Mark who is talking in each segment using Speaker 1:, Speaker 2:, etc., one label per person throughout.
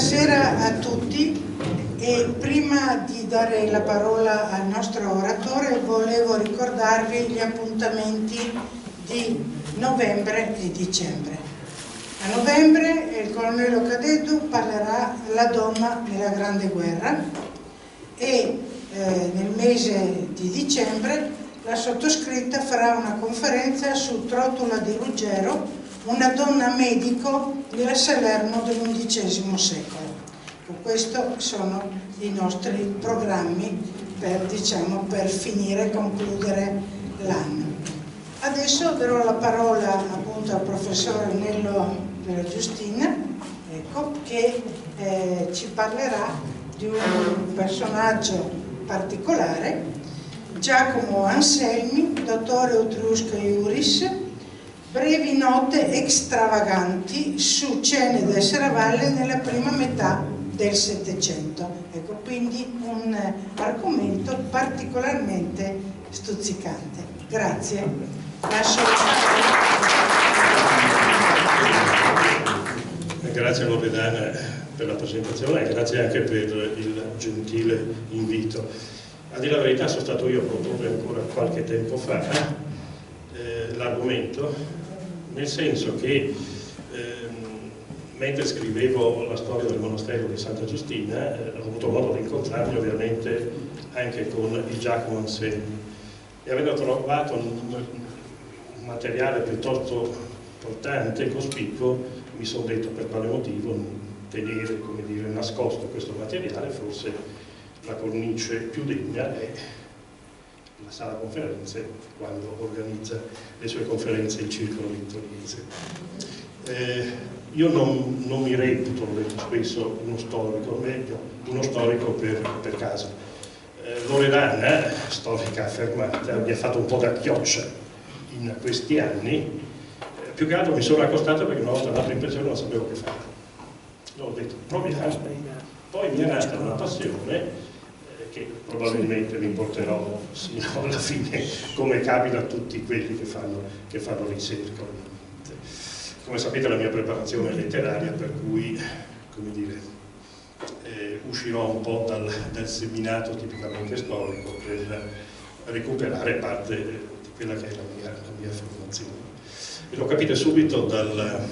Speaker 1: Buonasera a tutti e prima di dare la parola al nostro oratore volevo ricordarvi gli appuntamenti di novembre e dicembre. A novembre il colonnello Cadeddu parlerà La donna nella Grande Guerra e nel mese di dicembre la sottoscritta farà una conferenza su Trotula di Ruggero, una donna medico nella Salerno dell'XI secolo. Questi sono i nostri programmi per finire e concludere l'anno. Adesso darò la parola appunto al professor Nello della Giustina, ecco, che ci parlerà di un personaggio particolare, Giacomo Anselmi, dottore Etrusco Iuris, brevi note extravaganti su Cene del Serravalle nella prima metà del Settecento. Ecco, quindi un argomento particolarmente stuzzicante. Grazie.
Speaker 2: Grazie a Loredana per la presentazione e grazie anche per il gentile invito. A dire la verità sono stato io a proporre ancora qualche tempo fa l'argomento, nel senso che mentre scrivevo la storia del monastero di Santa Giustina ho avuto modo di incontrarmi ovviamente anche con il Giacomo Anselmi e avendo trovato un materiale piuttosto importante e cospicuo mi sono detto per quale motivo tenere, come dire, nascosto questo materiale. Forse la cornice più degna è la sala conferenze quando organizza le sue conferenze il Circolo Vittoriese. Io non mi reputo, lo vedo spesso, uno storico, o meglio, uno storico per caso. Loredana, storica affermata, mi ha fatto un po' da chioccia in questi anni, più che altro mi sono accostato perché una volta andato in pensione non sapevo che fare. Ho detto, proviamo. Poi mi è nata una passione che probabilmente mi porterò sino alla fine, come capita a tutti quelli che fanno ricerca. Come sapete la mia preparazione è letteraria, per cui, come dire, uscirò un po' dal seminato tipicamente storico per recuperare parte di quella che è la mia formazione. E lo capite subito dal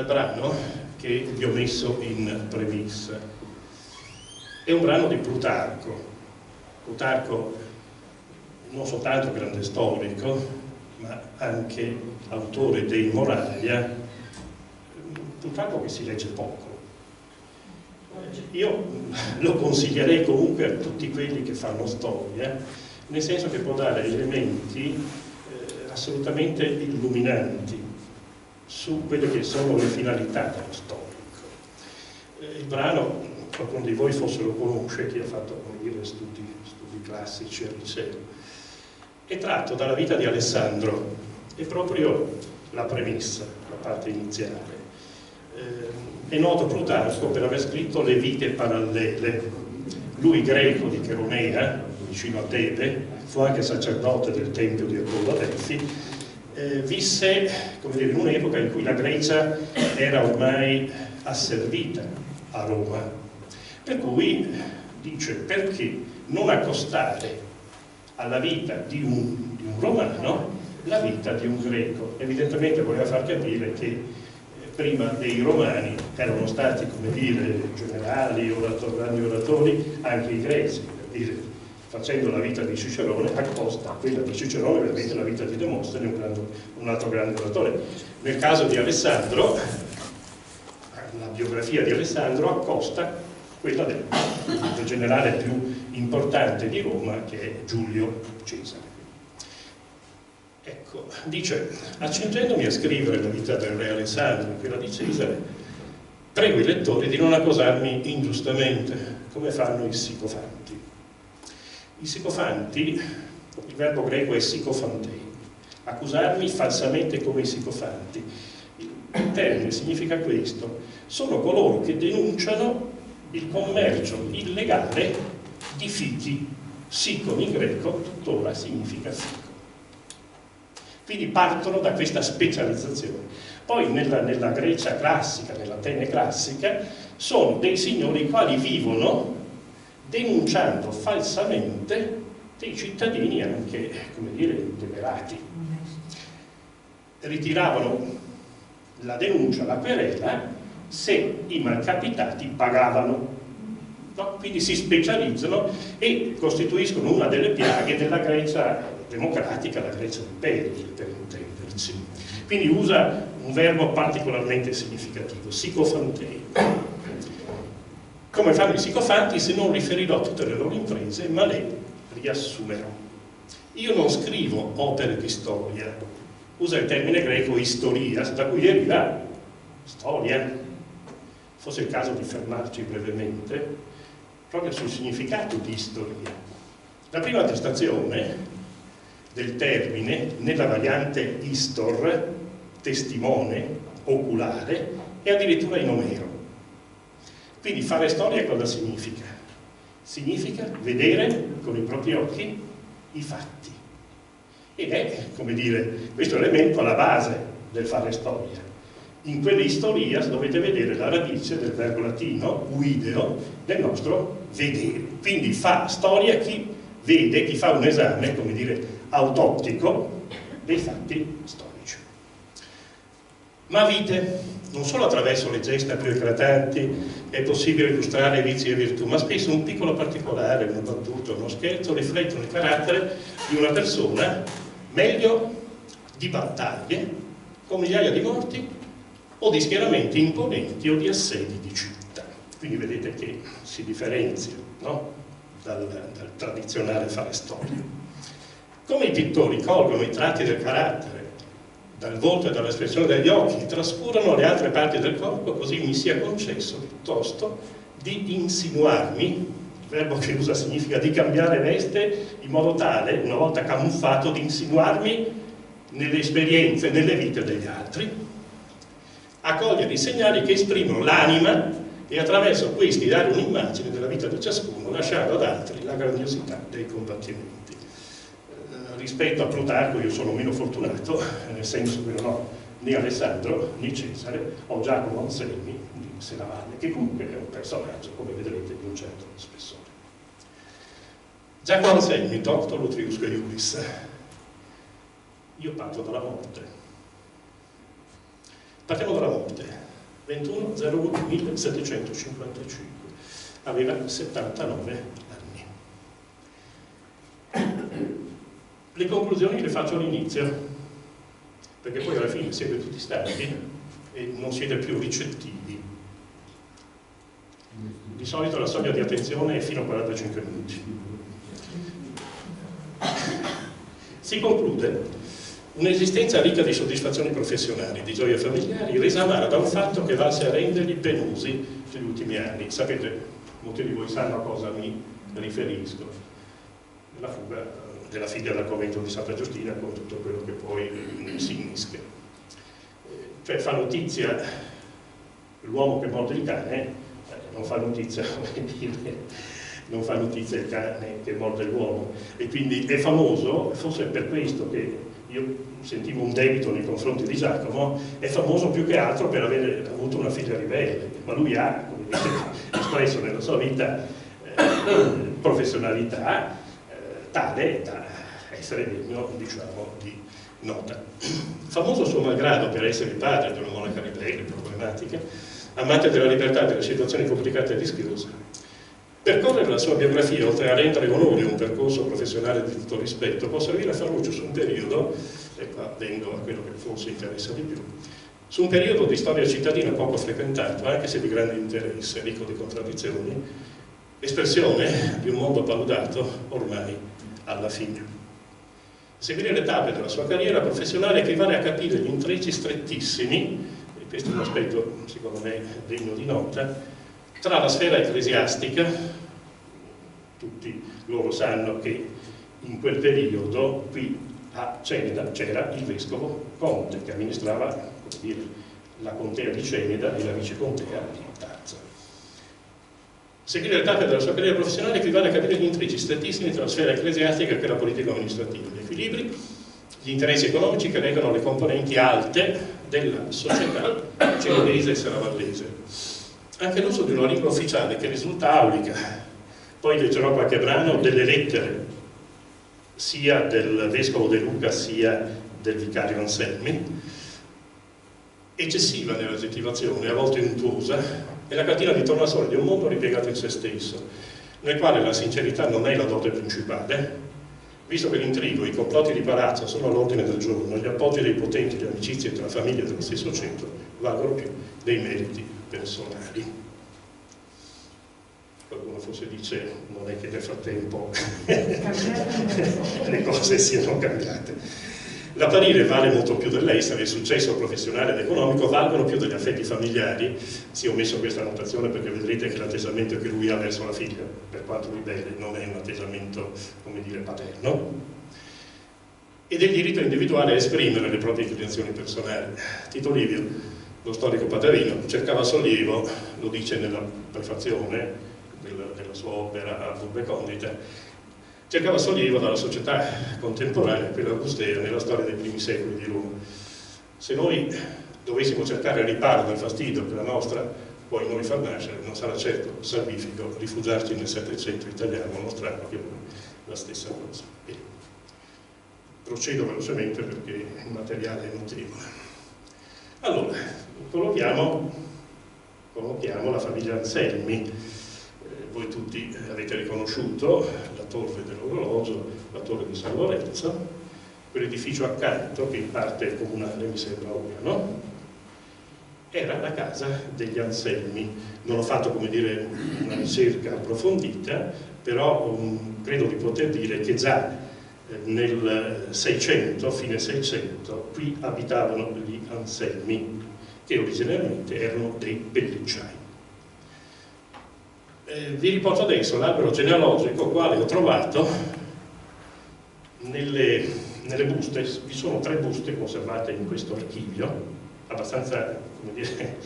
Speaker 2: brano che vi ho messo in premessa. È un brano di Plutarco. Plutarco non soltanto grande storico, ma anche autore dei Moraglia. Plutarco che si legge poco. Io lo consiglierei comunque a tutti quelli che fanno storia, nel senso che può dare elementi assolutamente illuminanti su quelle che sono le finalità dello storico. Il brano, qualcuno di voi forse lo conosce, chi ha fatto, come dire, studi classici al liceo, è tratto dalla vita di Alessandro, è proprio la premessa, la parte iniziale. È noto Plutarco per aver scritto le vite parallele. Lui, greco di Cheronea, vicino a Tebe, fu anche sacerdote del tempio di Apollo a Delfi, visse, come dire, in un'epoca in cui la Grecia era ormai asservita a Roma, per cui dice: perché non accostare alla vita di un romano la vita di un greco? Evidentemente voleva far capire che prima dei romani erano stati, come dire, generali, grandi oratori, anche i greci, per dire, facendo la vita di Cicerone accosta a quella di Cicerone ovviamente la vita di Demostene, un altro grande oratore. Nel caso di Alessandro, la biografia di Alessandro accosta quella del generale più importante di Roma, che è Giulio Cesare. Ecco, dice: accingendomi a scrivere la vita del re Alessandro e quella di Cesare, prego i lettori di non accusarmi ingiustamente, come fanno i sicofanti. I sicofanti, il verbo greco è sikofantei, accusarmi falsamente come i sicofanti. Il termine significa questo: sono coloro che denunciano il commercio illegale di fichi. Sikon in greco tuttora significa fico. Quindi partono da questa specializzazione. Poi nella Grecia classica, nell'Atene classica, sono dei signori i quali vivono denunciando falsamente dei cittadini anche, come dire, liberati. Ritiravano la denuncia, la querela, se i malcapitati pagavano. No? Quindi si specializzano e costituiscono una delle piaghe della Grecia democratica, la Grecia imperi, per intenderci. Quindi usa un verbo particolarmente significativo, sicofantei. Come fanno i sicofanti? Se non riferirò tutte le loro imprese, ma le riassumerò. Io non scrivo opere di storia, usa il termine greco historias, da cui deriva storia. Fosse il caso di fermarci brevemente proprio sul significato di storia. La prima attestazione del termine nella variante istor, testimone, oculare, è addirittura in Omero. Quindi fare storia cosa significa? Significa vedere con i propri occhi i fatti. Ed è, come dire, questo elemento alla base del fare storia. In quell'istorias dovete vedere la radice del verbo latino, video, del nostro vedere. Quindi fa storia chi vede, chi fa un esame, come dire, autoptico dei fatti storici. Ma vite, non solo attraverso le gesta più eclatanti è possibile illustrare vizi e virtù, ma spesso un piccolo particolare, una battuta, uno scherzo riflettono il carattere di una persona, meglio di battaglie, con migliaia di morti, o di schieramenti imponenti o di assedi di città. Quindi vedete che si differenzia, no? dal tradizionale fare storia. Come i pittori colgono i tratti del carattere dal volto e dall'espressione degli occhi, trascurano le altre parti del corpo, così mi sia concesso piuttosto di insinuarmi, il verbo che usa significa di cambiare veste, in modo tale, una volta camuffato, di insinuarmi nelle esperienze, nelle vite degli altri, a cogliere i segnali che esprimono l'anima e attraverso questi dare un'immagine della vita di ciascuno, lasciando ad altri la grandiosità dei combattimenti. Rispetto a Plutarco io sono meno fortunato, nel senso che non ho né Alessandro né Cesare, ho Giacomo Anselmi di Serravalle, che comunque è un personaggio, come vedrete, di un certo spessore. Giacomo Anselmi, doctor Lutriusque Iuris. Io parto dalla morte. Partiamo dalla morte. 21/01/1755. Aveva 79 anni. Le conclusioni le faccio all'inizio, perché poi alla fine siete tutti stanchi e non siete più ricettivi. Di solito la soglia di attenzione è fino a 45 minuti. Si conclude un'esistenza ricca di soddisfazioni professionali, di gioie familiari, resa amara da un fatto che valse a renderli penosi negli ultimi anni. Sapete, molti di voi sanno a cosa mi riferisco. La fuga della figlia dal convento di Santa Giustina con tutto quello che poi si innesca. Cioè fa notizia l'uomo che morde il cane, non fa notizia, come dire, non fa notizia il cane che morde l'uomo, e quindi è famoso, forse è per questo che io sentivo un debito nei confronti di Giacomo, è famoso più che altro per aver avuto una figlia ribelle, ma lui ha, come dire, espresso nella sua vita professionalità tale da essere degno, diciamo, di nota. Famoso suo malgrado per essere il padre di una monaca ribelle, problematica, amante della libertà delle situazioni complicate e rischiose. Percorrere la sua biografia, oltre a rendere onore a un percorso professionale di tutto rispetto, può servire a far luce su un periodo, e qua vengo a quello che forse interessa di più, su un periodo di storia cittadina poco frequentato, anche se di grande interesse, ricco di contraddizioni, espressione di un mondo paludato ormai alla fine. Seguire le tappe della sua carriera professionale equivale a capire gli intrecci strettissimi, e questo è un aspetto secondo me degno di nota, tra la sfera ecclesiastica, tutti loro sanno che in quel periodo qui a Ceneda c'era il vescovo Conte che amministrava, come dire, la contea di Ceneda e la vicecontea di Tazza. Seguire le tappe della sua carriera professionale equivale a capire gli intrecci strettissimi tra la sfera ecclesiastica e la politica amministrativa, gli equilibri gli interessi economici che reggono le componenti alte della società genovese e seravallese. Anche l'uso di una lingua ufficiale che risulta aulica. Poi leggerò qualche brano delle lettere sia del vescovo De Luca sia del vicario Anselmi, eccessiva nell'aggettivazione, a volte untuosa, è la cartina di tornasole di un mondo ripiegato in se stesso, nel quale la sincerità non è la dote principale, visto che l'intrigo, i complotti di palazzo sono all'ordine del giorno, gli appoggi dei potenti, le amicizie tra famiglie dello stesso centro valgono più dei meriti personali. Qualcuno forse dice non è che nel frattempo le cose siano cambiate. L'apparire vale molto più dell'essere, il successo professionale ed economico valgono più degli affetti familiari. Sì, ho messo questa annotazione perché vedrete che l'atteggiamento che lui ha verso la figlia, per quanto ribelle, non è un atteggiamento, come dire, paterno, e del diritto individuale a esprimere le proprie inclinazioni personali. Tito Livio, lo storico paterino, cercava sollievo, lo dice nella prefazione della sua opera Urbe Condita, cercava sollievo dalla società contemporanea, quella augustea, nella storia dei primi secoli di Roma. Se noi dovessimo cercare riparo dal fastidio che la nostra può in noi far nascere, non sarà certo salvifico rifugiarci nel Settecento italiano, mostrando che è la stessa cosa. E procedo velocemente perché il materiale è notevole. Allora, collochiamo la famiglia Anselmi. Voi tutti avete riconosciuto la torre dell'orologio, la torre di San Lorenzo, quell'edificio accanto che in parte è comunale, mi sembra ora, no? Era la casa degli Anselmi. Non ho fatto, come dire, una ricerca approfondita, però credo di poter dire che già nel 600, fine 600, qui abitavano gli Anselmi, che originariamente erano dei pellicciai. Vi riporto adesso l'albero genealogico, quale ho trovato nelle buste. Vi sono 3 buste conservate in questo archivio, abbastanza, come dire,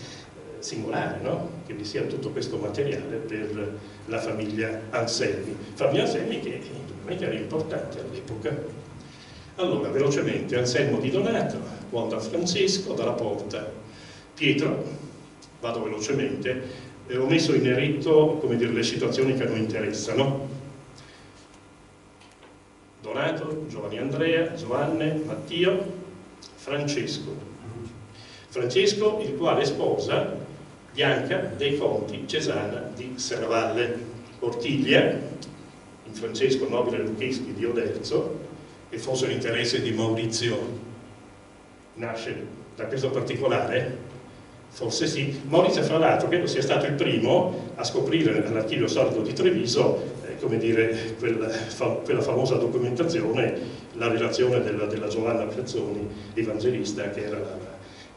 Speaker 2: singolare, no? Che vi sia tutto questo materiale per la famiglia Anselmi. Famiglia Anselmi che indubbiamente era importante all'epoca. Allora, velocemente, Anselmo di Donato, buon da Francesco, dalla Porta, Pietro, vado velocemente, ho messo in neretto, come dire, le situazioni che a noi interessano. Donato, Giovanni Andrea, Giovanni, Mattio, Francesco. Francesco, il quale sposa Bianca dei Conti Cesana di Serravalle. Ortiglia, in Francesco nobile Luccheschi di Oderzo, e forse l'interesse di Maurizio nasce da questo particolare. Forse sì. Maurizio, fra l'altro, credo sia stato il primo a scoprire all'archivio storico di Treviso, come dire, quella famosa documentazione, la relazione della Giovanna Piazzoni, evangelista, che era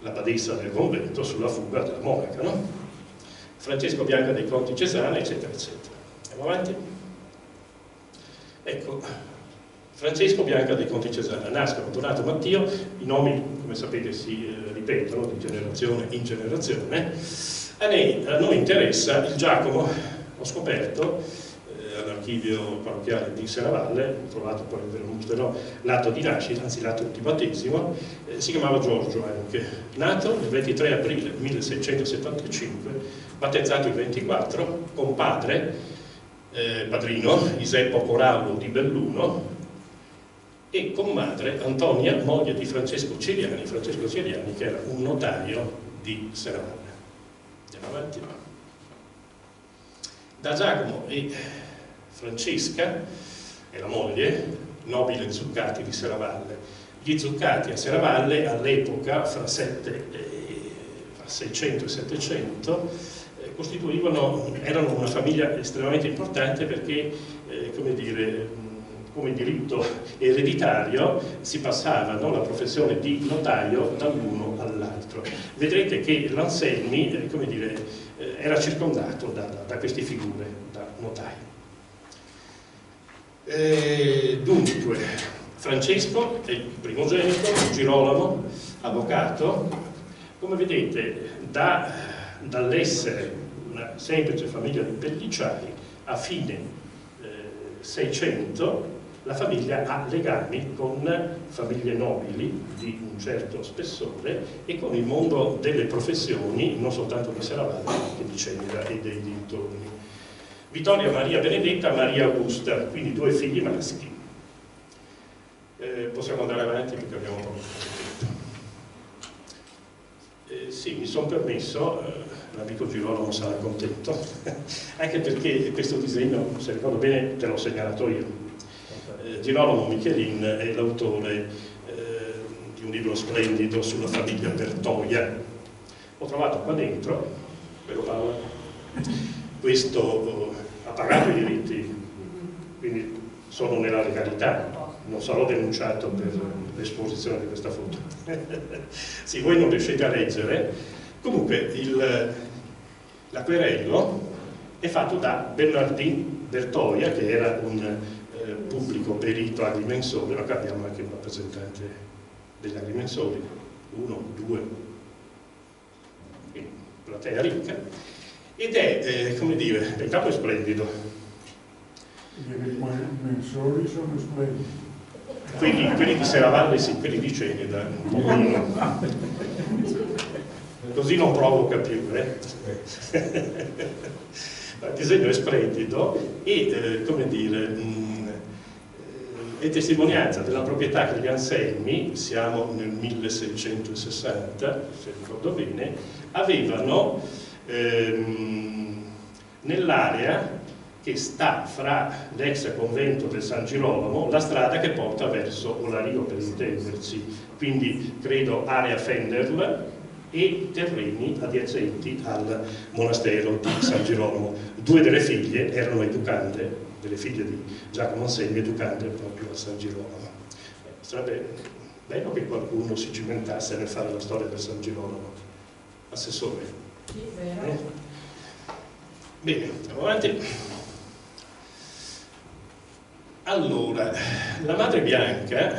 Speaker 2: la badessa del convento, sulla fuga della monaca, no? Francesco Bianca dei Conti Cesana, eccetera, eccetera. Andiamo avanti? Ecco, Francesco Bianca dei Conti Cesana, nascono Donato, Mattio, i nomi, come sapete, si ripetono di generazione in generazione. A noi interessa il Giacomo, ho scoperto all'archivio parrocchiale di Serravalle, ho trovato poi nel Musterò l'atto di nascita, anzi l'atto di battesimo, si chiamava Giorgio anche, nato il 23 aprile 1675, battezzato il 24, con padre, padrino Iseppo Corallo di Belluno, e con madre Antonia, moglie di Francesco Ciriani che era un notaio di Serravalle. Andiamo avanti. Da Giacomo e Francesca, è la moglie, nobile Zuccati di Serravalle. Gli Zuccati a Serravalle all'epoca, fra 600 e 700, erano una famiglia estremamente importante perché, come dire, come diritto ereditario si passava, no, la professione di notaio dall'uno all'altro. Vedrete che l'Anselmi, come dire, era circondato da queste figure, da notaio. Dunque, Francesco è il primogenito, girolamo, avvocato. Come vedete, dall'essere una semplice famiglia di pellicciai a fine 600 la famiglia ha legami con famiglie nobili di un certo spessore e con il mondo delle professioni, non soltanto di Serravalle, ma anche di Ceneda e dei dintorni. Vittoria Maria Benedetta, Maria Augusta, quindi 2 figli maschi. Possiamo andare avanti perché abbiamo poco tempo. Sì, mi sono permesso, l'amico Girolamo sarà contento, anche perché questo disegno, se ricordo bene, te l'ho segnalato io. Girolamo Michelin è l'autore di un libro splendido sulla famiglia Bertoia. Ho trovato qua dentro, vero Paola, questo ha pagato i diritti, quindi sono nella legalità. Non sarò denunciato per l'esposizione di questa foto. Sì, voi non riuscite a leggere. Comunque l'acquerello è fatto da Bernardin Bertoia, che era un pubblico perito agrimensore, ma qua abbiamo anche un rappresentante degli agrimensori, 1, 2, quindi platea ricca, ed è, come dire, il capo è splendido.
Speaker 3: Gli agrimensori sono splendidi.
Speaker 2: Quelli di Serravalle sì, quelli di Ceneda un po' meno. Così non provoca più, Il disegno è splendido e, come dire, è testimonianza della proprietà che gli Anselmi, siamo nel 1660, se ricordo bene, avevano nell'area che sta fra l'ex convento del San Girolamo, la strada che porta verso Olario, per intenderci, quindi credo area Fenderl e terreni adiacenti al monastero di San Girolamo. 2 delle figlie erano educande, delle figlie di Giacomo Anselmi, educande proprio a San Girolamo. Sarebbe bello che qualcuno si cimentasse nel fare la storia del San Girolamo. Assessore?
Speaker 4: Sì, vero.
Speaker 2: Bene, andiamo avanti. Allora, la madre Bianca,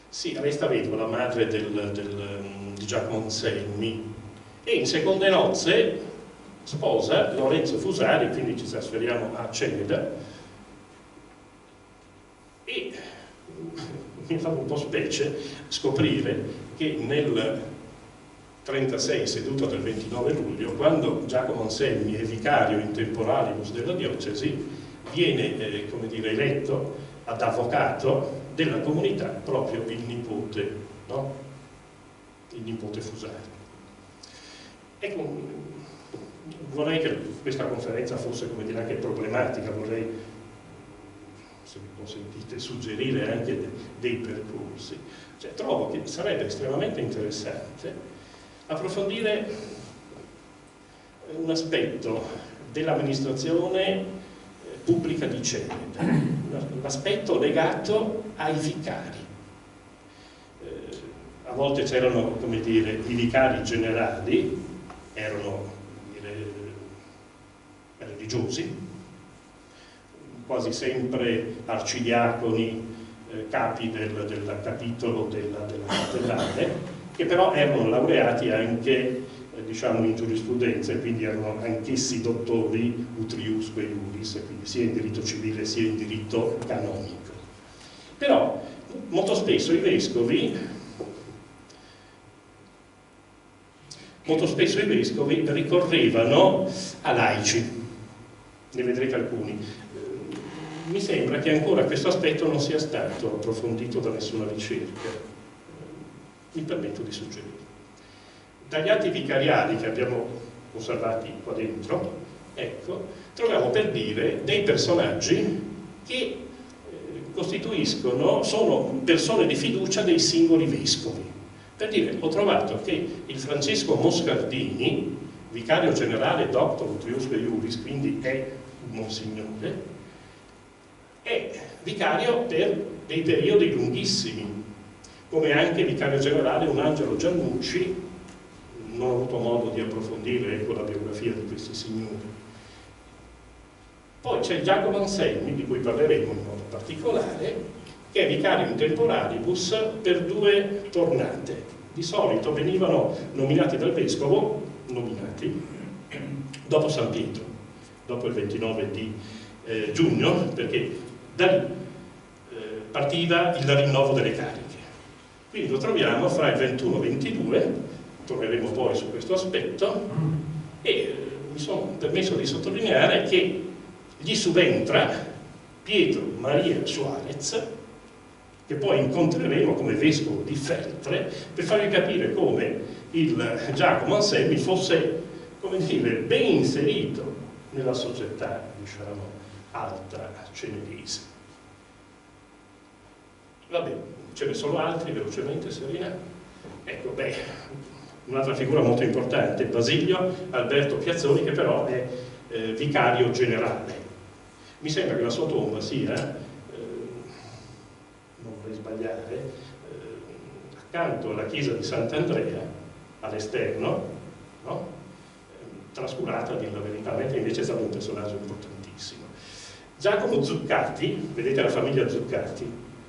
Speaker 2: sì, resta vedova, la madre di Giacomo Anselmi, e in seconde nozze sposa Lorenzo Fusari, quindi ci trasferiamo a Ceneda, e mi fa un po' specie scoprire che nel 36, seduta del 29 luglio, quando Giacomo Anselmi è vicario in temporalibus della diocesi, viene, come dire, eletto ad avvocato della comunità proprio il nipote, no? Il nipote Fusari. Ecco, vorrei che questa conferenza fosse, come dire, anche problematica, vorrei, se mi consentite, suggerire anche dei percorsi. Cioè, trovo che sarebbe estremamente interessante approfondire un aspetto dell'amministrazione pubblica di Ceneda, l'aspetto legato ai vicari. A volte c'erano, come dire, i vicari generali, erano religiosi, quasi sempre arcidiaconi, capi del capitolo della cattedrale, che però erano laureati anche diciamo in giurisprudenza, e quindi erano anch'essi dottori utriusque iuris, quindi sia in diritto civile sia in diritto canonico. Però molto spesso i vescovi ricorrevano a laici, ne vedrete alcuni. Mi sembra che ancora questo aspetto non sia stato approfondito da nessuna ricerca, mi permetto di suggerire. Dagli atti vicariali che abbiamo osservati qua dentro, ecco, troviamo per dire dei personaggi che sono persone di fiducia dei singoli vescovi. Per dire, ho trovato che il Francesco Moscardini, vicario generale doctor utriusque iuris, quindi è un monsignore, è vicario per dei periodi lunghissimi, come anche vicario generale un Angelo Giannucci. Non ho avuto modo di approfondire la biografia di questi signori. Poi c'è Giacomo Anselmi, di cui parleremo in modo particolare, che è vicario in temporalibus per 2 tornate. Di solito venivano nominati dal vescovo, dopo San Pietro, dopo il 29 di giugno, perché da lì partiva il rinnovo delle cariche. Quindi lo troviamo fra il 21 e il 22, torneremo poi su questo aspetto, e mi sono permesso di sottolineare che gli subentra Pietro Maria Suarez, che poi incontreremo come vescovo di Feltre, per farvi capire come il Giacomo Anselmi fosse, come dire, ben inserito nella società, diciamo, alta cenedese. Va bene, ce ne sono altri, velocemente, Serena. Ecco, beh, un'altra figura molto importante, Basilio Alberto Piazzoni, che però è vicario generale. Mi sembra che la sua tomba sia, non vorrei sbagliare, accanto alla chiesa di Sant'Andrea, all'esterno, no? Trascurata di la verità, mentre invece è stato un personaggio importantissimo. Giacomo Zuccati, vedete la famiglia Zuccati,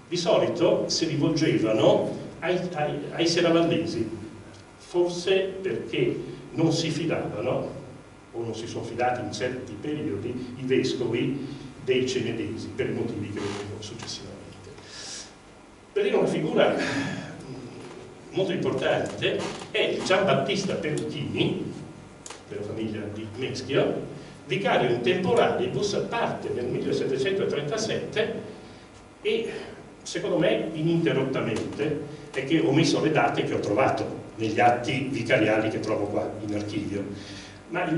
Speaker 2: di solito si rivolgevano ai seravallesi, forse perché non si fidavano, o non si sono fidati in certi periodi, i vescovi dei cenedesi, per i motivi che vedremo successivamente. Per dire una figura molto importante è Giambattista Perugini, della famiglia di Meschio, vicario in temporalibus, parte nel 1737 e, secondo me, ininterrottamente, è che ho messo le date che ho trovato negli atti vicariali che trovo qua in archivio. Ma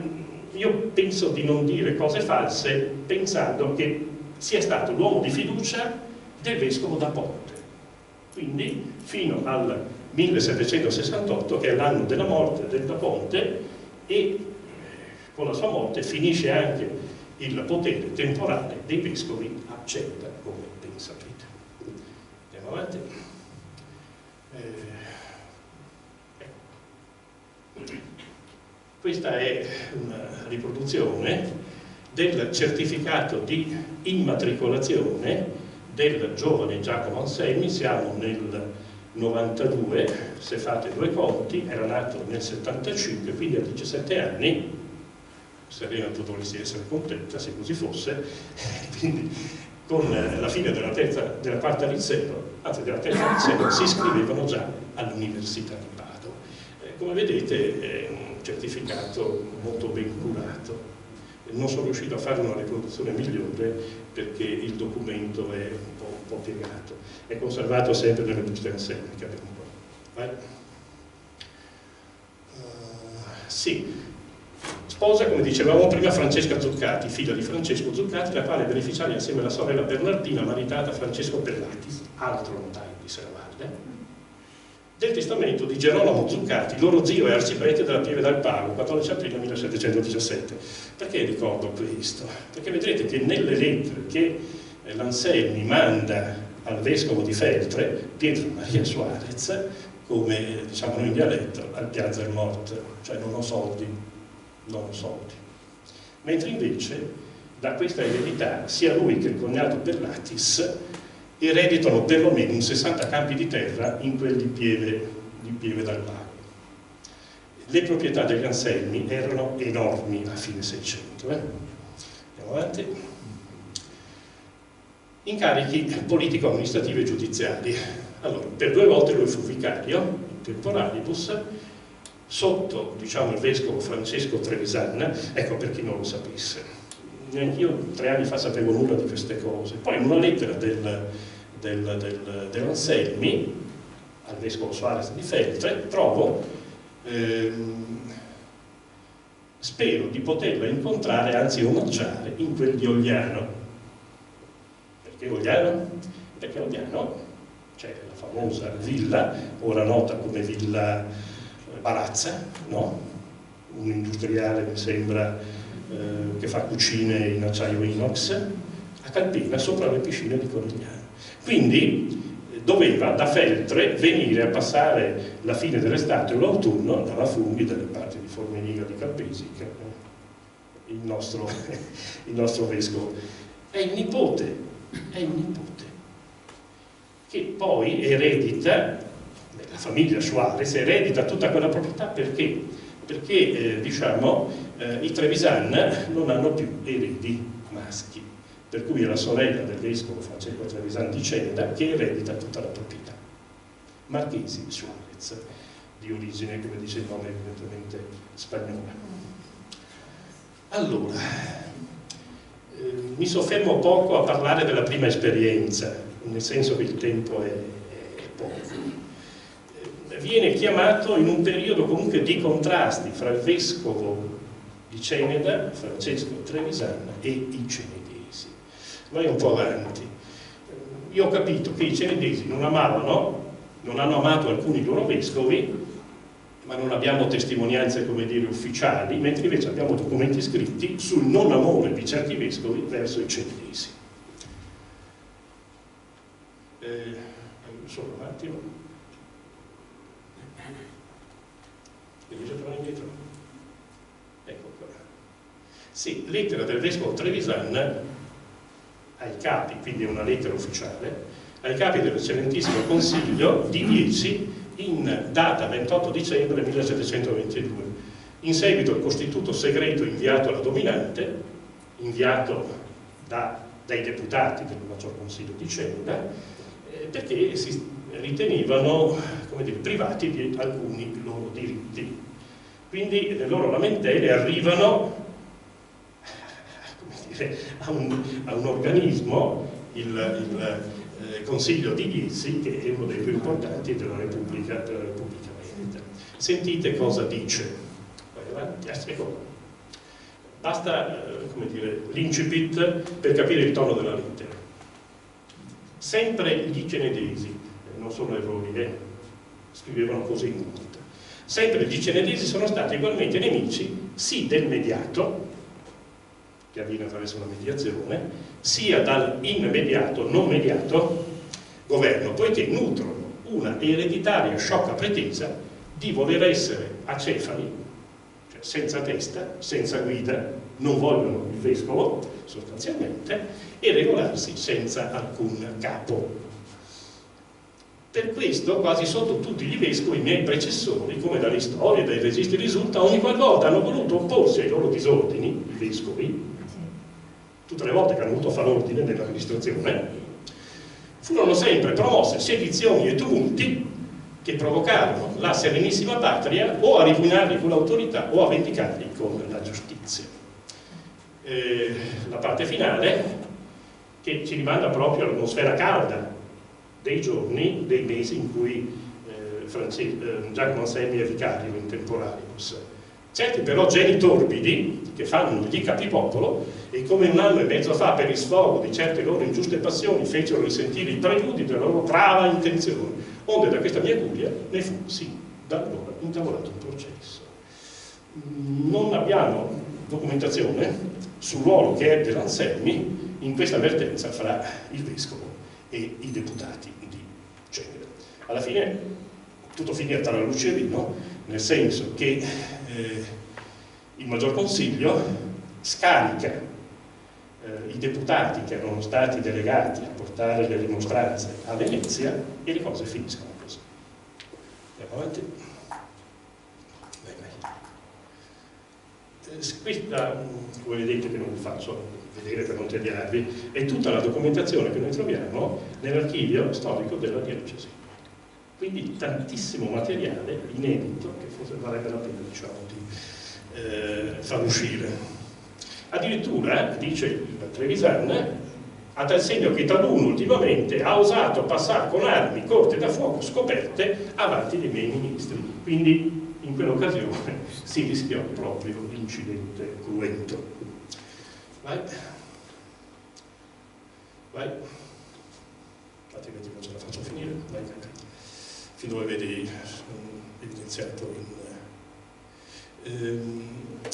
Speaker 2: io penso di non dire cose false pensando che sia stato l'uomo di fiducia del vescovo da Ponte. Quindi fino al 1768, che è l'anno della morte del da Ponte, e con la sua morte finisce anche il potere temporale dei vescovi a Ceuta, come ben sapete. Andiamo avanti. Questa è una riproduzione del certificato di immatricolazione del giovane Giacomo Anselmi. Siamo nel 92, se fate due conti, era nato nel 75, quindi a 17 anni. Serena, tu dovresti essere contenta se così fosse. Quindi con la fine della quarta liceo, anzi della terza liceo, si iscrivevano già all'Università di Padova. Come vedete è un certificato molto ben curato. Non sono riuscito a fare una riproduzione migliore perché il documento è un po' piegato. È conservato sempre nelle buste Anselmi che abbiamo qua. Vai. Sì. Sposa, come dicevamo prima, Francesca Zuccati, figlia di Francesco Zuccati, la quale beneficiaria insieme alla sorella Bernardina, maritata a Francesco Perlati, altro notaio di Serravalle, del testamento di Gerolamo Zuccati, loro zio e arciprete della Pieve del Pago, 14 aprile 1717. Perché ricordo questo? Perché vedrete che nelle lettere che l'Anselmi manda al vescovo di Feltre, Pietro Maria Suarez, come diciamo noi in dialetto, al Piazza del Morto, cioè non ho soldi, non ho soldi. Mentre invece da questa eredità sia lui che il cognato Perlatis ereditano perlomeno un 60 campi di terra in quel di Pieve dal Pago. Le proprietà degli Anselmi erano enormi a fine 600. Andiamo avanti. Incarichi politico-amministrativi e giudiziari. Allora, per 2 volte lui fu vicario in temporalibus sotto, diciamo, il vescovo Francesco Trevisan. Ecco, per chi non lo sapesse, io 3 anni fa sapevo nulla di queste cose. Poi in una lettera dell'Anselmi al vescovo Suarez di Feltre trovo spero di poterla incontrare, anzi omaggiare, in quel di Ogliano. Perché Ogliano? Perché Ogliano c'è la famosa villa, ora nota come Villa Barazza, no? Un industriale, mi sembra, che fa cucine in acciaio inox, a Calpina, sopra le piscine di Corigliano. Quindi doveva da Feltre venire a passare la fine dell'estate o l'autunno dalla Funghi, dalle parti di Formeniga di Capesica, il nostro vescovo. È il nipote, che poi eredita, la famiglia Suarez eredita tutta quella proprietà. Perché? Perché diciamo i Trevisan non hanno più eredi maschi, per cui è la sorella del vescovo Francesco Trevisan di Ceneda che eredita tutta la proprietà. Marchesi Suarez, di origine, come dice il nome, evidentemente spagnola. Allora, mi soffermo poco a parlare della prima esperienza, nel senso che il tempo è poco. Viene chiamato in un periodo comunque di contrasti fra il vescovo di Ceneda, Francesco Trevisan, e i cenedesi. Vai un po' avanti. Io ho capito che i cenedesi non hanno amato alcuni loro vescovi, ma non abbiamo testimonianze, come dire, ufficiali, mentre invece abbiamo documenti scritti sul non amore di certi vescovi verso i cenedesi. Solo un attimo. Riesce a tornare indietro? Ecco qua. Sì, lettera del vescovo Trevisan ai capi, quindi è una lettera ufficiale, ai capi dell'Eccellentissimo Consiglio di 10 in data 28 dicembre 1722. In seguito al costituto segreto inviato alla dominante, inviato dai deputati del Maggior Consiglio di Ceneda, perché si ritenevano, come dire, privati di alcuni loro diritti. Quindi le loro lamentele arrivano, come dire, a un organismo, il Consiglio di Diezi, che è uno dei più importanti della Repubblica Veneta. Sentite cosa dice. Vai avanti, ecco. Basta, come dire, l'incipit per capire il tono della lettera. Sempre gli cenedesi, non sono errori, scrivevano così in nota. Sempre gli cenedesi sono stati ugualmente nemici sì del mediato, che avviene attraverso una mediazione, sia dal immediato, non mediato, governo, poiché nutrono una ereditaria sciocca pretesa di voler essere acefali, cioè senza testa, senza guida, non vogliono il vescovo, sostanzialmente, e regolarsi senza alcun capo. Per questo, quasi sotto tutti gli vescovi, i miei predecessori, come dalle storie e dai registri risulta, ogni qualvolta hanno voluto opporsi ai loro disordini, i vescovi, tutte le volte che hanno voluto fare ordine nell'amministrazione, furono sempre promosse sedizioni e tumulti che provocarono la serenissima patria o a ripugnarli con l'autorità o a vendicarli con la giustizia. La parte finale, che ci rimanda proprio all'atmosfera calda dei giorni, dei mesi in cui Giacomo Anselmi è vicario in temporalius. Certi però geni torbidi, che fanno gli capipopolo, e come 1 anno e mezzo fa per il sfogo di certe loro ingiuste passioni fecero risentire i preludi della loro brava intenzione, onde da questa mia curia ne fu, sì, da allora intavolato un processo. Non abbiamo documentazione sul ruolo che ebbe l'Anselmi in questa avvertenza fra il vescovo e i deputati di Ceneda. Alla fine tutto finì a tale lucierino, nel senso che il Maggior Consiglio scarica i deputati che erano stati delegati a portare le rimostranze a Venezia e le cose finiscono così. Andiamo avanti. Questa, come vedete, che non vi faccio vedere per non tediarvi, è tutta la documentazione che noi troviamo nell'archivio storico della diocesi. Quindi tantissimo materiale inedito che forse varrebbe la pena, diciamo, di far uscire. Addirittura, dice il Trevisan, a tal segno che taluno ultimamente ha osato passare con armi corte da fuoco scoperte avanti dei miei ministri. Quindi in quell'occasione si rischiò proprio l'incidente cruento. Vai. Vai. Altrimenti non ce la faccio finire. Vai. Fin dove vedi evidenziato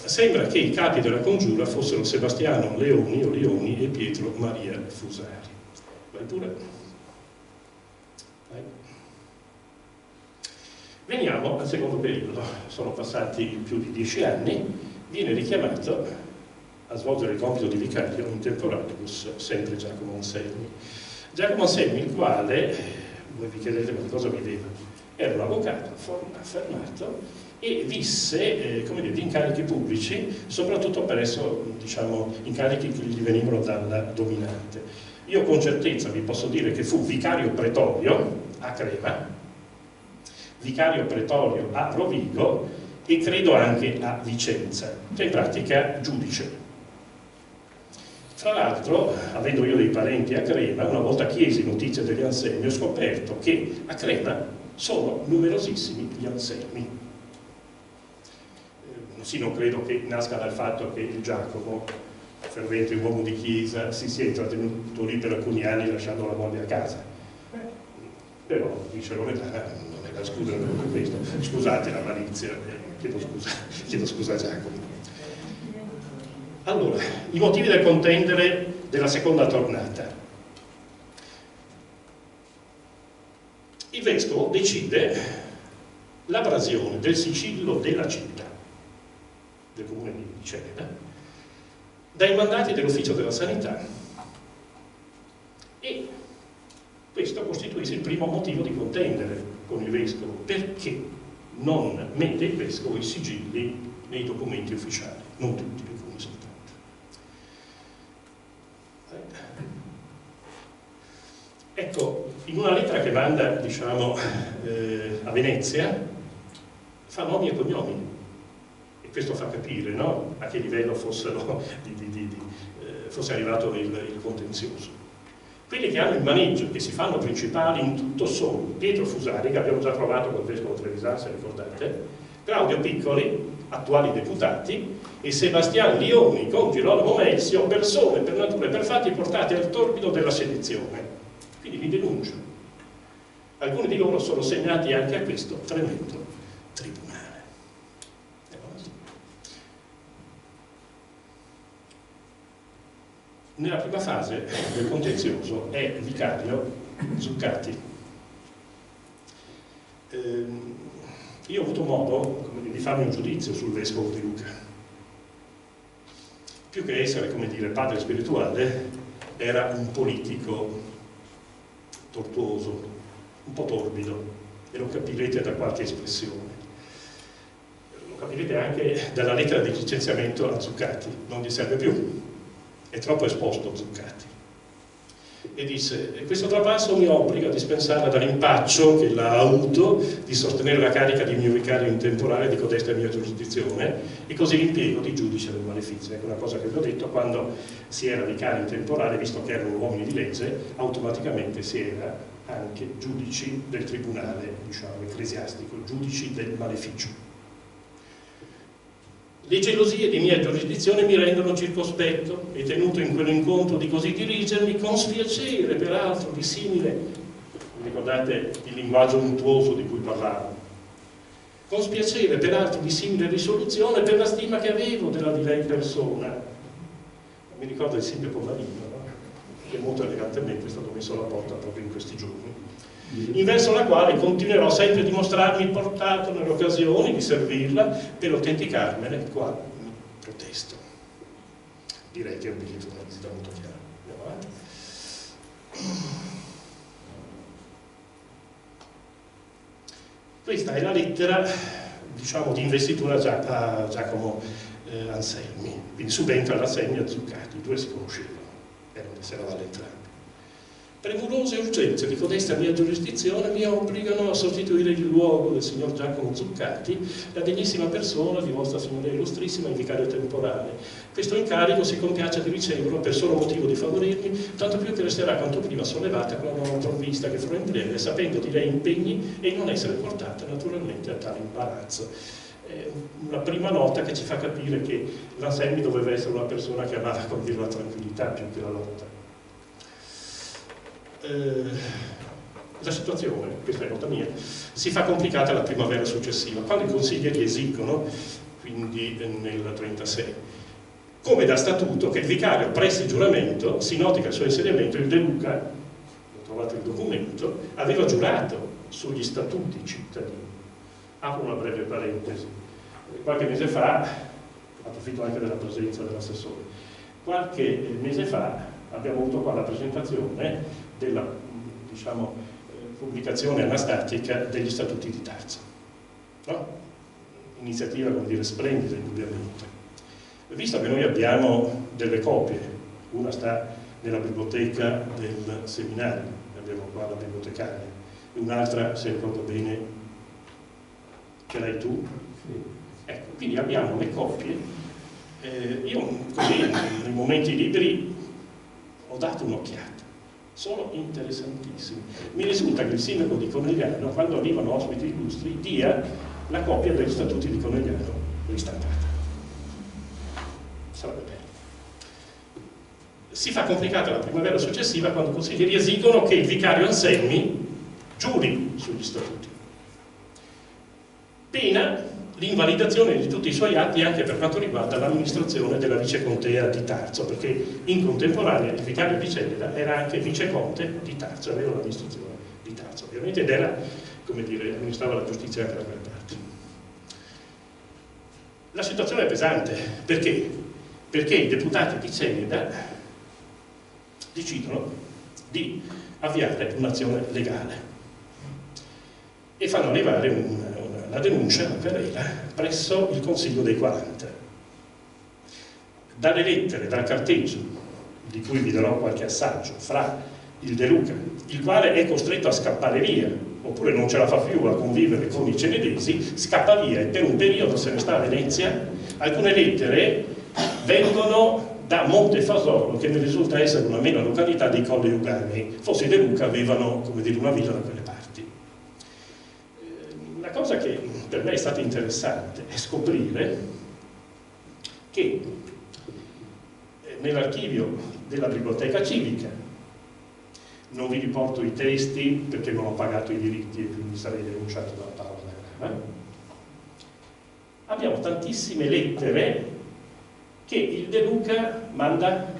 Speaker 2: sembra che i capi della congiura fossero Sebastiano Leoni o Leoni e Pietro Maria Fusari. Vai pure. Vai. Veniamo al secondo periodo. Sono passati più di 10 anni, viene richiamato a svolgere il compito di vicario in temporalius sempre Giacomo Anselmi. Giacomo Anselmi, il quale, voi vi chiedete ma cosa viveva? era un avvocato affermato e visse di incarichi pubblici, soprattutto presso incarichi che gli venivano dalla dominante. Io con certezza vi posso dire che fu vicario pretorio a Crema, vicario pretorio a Rovigo e credo anche a Vicenza, cioè in pratica giudice. Tra l'altro, avendo io dei parenti a Crema, una volta chiesi notizie degli Anselmi, ho scoperto che a Crema sono numerosissimi gli Anselmi. Sì, non credo che nasca dal fatto che il Giacomo, fervente uomo di chiesa, si sia intrattenuto lì per alcuni anni lasciando la moglie a casa. Però, dice Loredana, non è da escludere per questo. Scusate la malizia, chiedo scusa a Giacomo. Allora, i motivi del contendere della seconda tornata. Il vescovo decide l'abrasione del sigillo della città, del comune di Cereda, dai mandati dell'ufficio della sanità, e questo costituisce il primo motivo di contendere con il vescovo, perché non mette il vescovo i sigilli nei documenti ufficiali, non tutti, alcuni soltanto. Ecco, in una lettera che manda, a Venezia, fa nomi e cognomi. Questo fa capire, no? A che livello fosse arrivato il contenzioso. Quelli che hanno il maneggio, che si fanno principali in tutto, sono Pietro Fusari, che abbiamo già trovato col vescovo Trevisan, se ricordate, Claudio Piccoli, attuali deputati, e Sebastiano Lioni con Girolamo Melsio, persone per natura e per fatti portate al torbido della sedizione. Quindi li denuncio. Alcuni di loro sono segnati anche a questo tremendo tribunale. Nella prima fase del contenzioso è il vicario Zuccati. Io ho avuto modo di farmi un giudizio sul vescovo di Lucca. Più che essere, padre spirituale, era un politico tortuoso, un po' torbido, e lo capirete da qualche espressione. Lo capirete anche dalla lettera di licenziamento a Zuccati, non gli serve più. È troppo esposto Zuccati. E disse: questo trapasso mi obbliga a dispensarla dall'impaccio che l'ha avuto di sostenere la carica di mio vicario in temporale di codesta mia giurisdizione, e così l'impiego di giudice del malefizio. Ecco una cosa che vi ho detto: quando si era vicario in temporale, visto che erano uomini di legge, automaticamente si era anche giudici del tribunale, ecclesiastico, giudici del maleficio. Le gelosie di mia giurisdizione mi rendono circospetto e tenuto in quell'incontro di così dirigermi, con spiacere peraltro di simile, ricordate il linguaggio untuoso di cui parlavo, con spiacere peraltro di simile risoluzione per la stima che avevo della di lei persona. Mi ricordo il sindaco Marino, no? Che molto elegantemente è stato messo alla porta proprio in questi giorni, in verso la quale continuerò sempre a dimostrarmi portato nelle occasioni di servirla per autenticarmene qua mi protesto. Direi che è un biglietto da visita molto chiaro. Andiamo avanti. Questa è la lettera, di investitura a Giacomo Anselmi, quindi subentra l'Anselmi a Zuccati, i due si conoscevano, si eravamo entrambi. Premurose urgenze di codesta mia giurisdizione mi obbligano a sostituire il luogo del signor Giacomo Zuccati, la degnissima persona di vostra signoria illustrissima in vicario temporale. Questo incarico si compiace di riceverlo per solo motivo di favorirmi, tanto più che resterà quanto prima sollevata con la nuova provvista che farò in breve, sapendo di lei impegni e non essere portata naturalmente a tale imbarazzo. Una prima nota che ci fa capire che l'Anselmi doveva essere una persona che amava condurre la tranquillità più che la lotta. La situazione, questa è nota mia, si fa complicata la primavera successiva, quando i consiglieri esigono, quindi nel 36, come da statuto, che il vicario presti giuramento, si noti che al suo insediamento il De Luca, ho trovato il documento, aveva giurato sugli statuti cittadini. Apro una breve parentesi. Qualche mese fa, approfitto anche della presenza dell'assessore, qualche mese fa abbiamo avuto qua la presentazione della pubblicazione anastatica degli Statuti di Tarso, no? Iniziativa, come dire, splendida indubbiamente. Visto che noi abbiamo delle copie, una sta nella biblioteca del seminario, abbiamo qua la bibliotecaria, e un'altra, se ricordo bene, ce l'hai tu? Ecco, quindi abbiamo le copie. Io così nei momenti liberi ho dato un'occhiata, sono interessantissimi. Mi risulta che il sindaco di Conegliano, quando arrivano ospiti illustri, dia la copia degli Statuti di Conegliano ristampata. Sarebbe bello. Si fa complicata la primavera successiva quando i consiglieri esigono che il vicario Anselmi giuri sugli Statuti, pena l'invalidazione di tutti i suoi atti anche per quanto riguarda l'amministrazione della vicecontea di Tarso, perché in contemporanea il vicario di Celida era anche viceconte di Tarso, aveva l'amministrazione di Tarso ovviamente, ed era, come dire, amministrava la giustizia anche da quelle parti. La situazione è pesante, perché? Perché i deputati di Celida decidono di avviare un'azione legale e fanno arrivare la denuncia, la querela, presso il Consiglio dei 40. Dalle lettere, dal carteggio, di cui vi darò qualche assaggio, fra il De Luca, il quale è costretto a scappare via, oppure non ce la fa più a convivere con i cenedesi, scappa via e per un periodo se ne sta a Venezia. Alcune lettere vengono da Montefasolo, che mi risulta essere una meno località dei Colli Euganei. Forse i De Luca avevano, come dire, una villa da quelle parti. La cosa che per me è stata interessante è scoprire che nell'archivio della biblioteca civica, non vi riporto i testi perché non ho pagato i diritti e quindi sarei denunciato dalla Paola da Grava, abbiamo tantissime lettere che il De Luca manda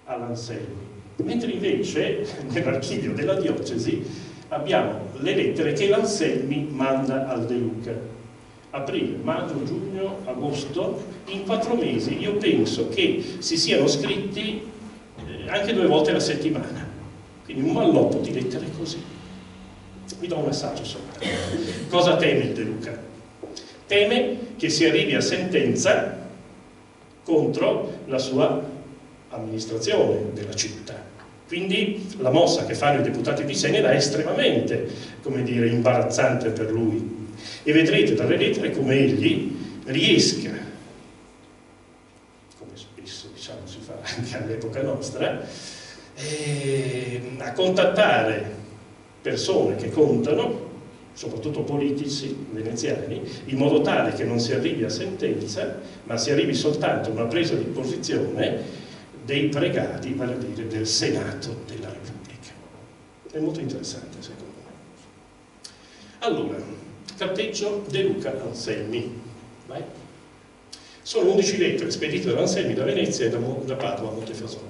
Speaker 2: all'Anselmi, mentre invece nell'archivio della diocesi abbiamo le lettere che l'Anselmi manda al De Luca. Aprile, maggio, giugno, agosto, in 4 mesi io penso che si siano scritti anche 2 volte alla settimana, quindi un malloppo di lettere così. Vi do un assaggio sopra. Cosa teme il De Luca? Teme che si arrivi a sentenza contro la sua amministrazione della città. Quindi la mossa che fanno i deputati di Celida è estremamente, come dire, imbarazzante per lui. E vedrete dalle lettere come egli riesca, come spesso diciamo si fa anche all'epoca nostra, a contattare persone che contano, soprattutto politici veneziani, in modo tale che non si arrivi a sentenza, ma si arrivi soltanto a una presa di posizione dei pregati, vale a dire del Senato della Repubblica. È molto interessante secondo me. Allora, carteggio De Luca Anselmi. Vai. Sono 11 lettere spedite da Anselmi da Venezia e da Padova a Montefasolo.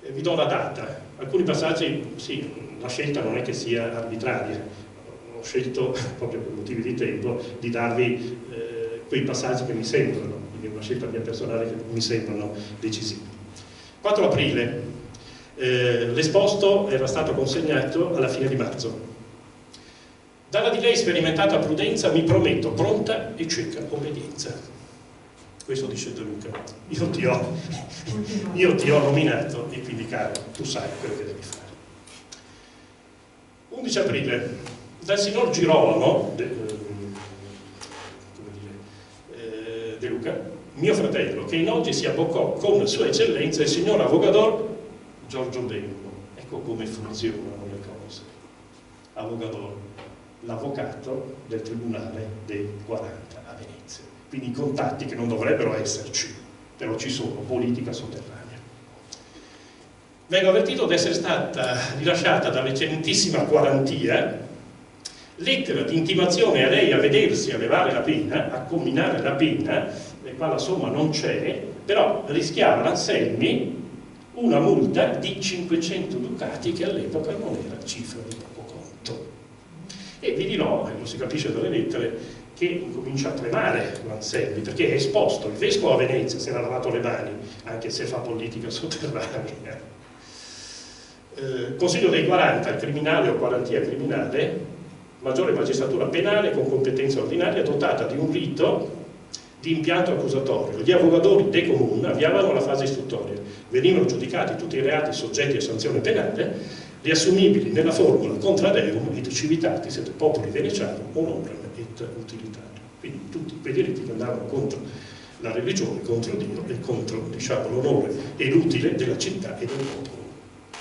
Speaker 2: Vi do la data. Alcuni passaggi, sì, la scelta non è che sia arbitraria. Ho scelto, proprio per motivi di tempo, di darvi quei passaggi che mi sembrano, quindi è una scelta mia personale che mi sembrano decisivi. 4 aprile, l'esposto era stato consegnato alla fine di marzo. Dalla di lei sperimentata prudenza mi prometto pronta e cieca obbedienza. Questo dice De Luca. Io ti ho nominato e quindi, caro, tu sai quello che devi fare. 11 aprile, dal signor Girolamo, De Luca, mio fratello, che in oggi si abboccò con sua eccellenza il signor Avogador Giorgio Bembo. Ecco come funzionano le cose. Avogador, l'avvocato del Tribunale dei 40 a Venezia. Quindi contatti che non dovrebbero esserci, però ci sono, politica sotterranea. Vengo avvertito di essere stata rilasciata dall'eccellentissima Quarantia lettera di intimazione a lei a vedersi a levare la pena, a comminare la pena, e qua la somma non c'è, però rischiava l'Anselmi una multa di 500 ducati che all'epoca non era cifra di poco conto. E vi dirò, lo si capisce dalle lettere, che comincia a tremare l'Anselmi, perché è esposto, il vescovo a Venezia se ne ha lavato le mani, anche se fa politica sotterranea. Consiglio dei 40, il criminale o quarantia criminale, maggiore magistratura penale con competenza ordinaria dotata di un rito di impianto accusatorio. Gli avvocatori dei comuni avviavano la fase istruttoria, venivano giudicati tutti i reati soggetti a sanzione penale, riassumibili nella formula contra reum et civitatis et populi veneciano honorem et utilitario. Quindi tutti quei diritti che andavano contro la religione, contro Dio e contro, diciamo, l'onore e l'utile della città e del popolo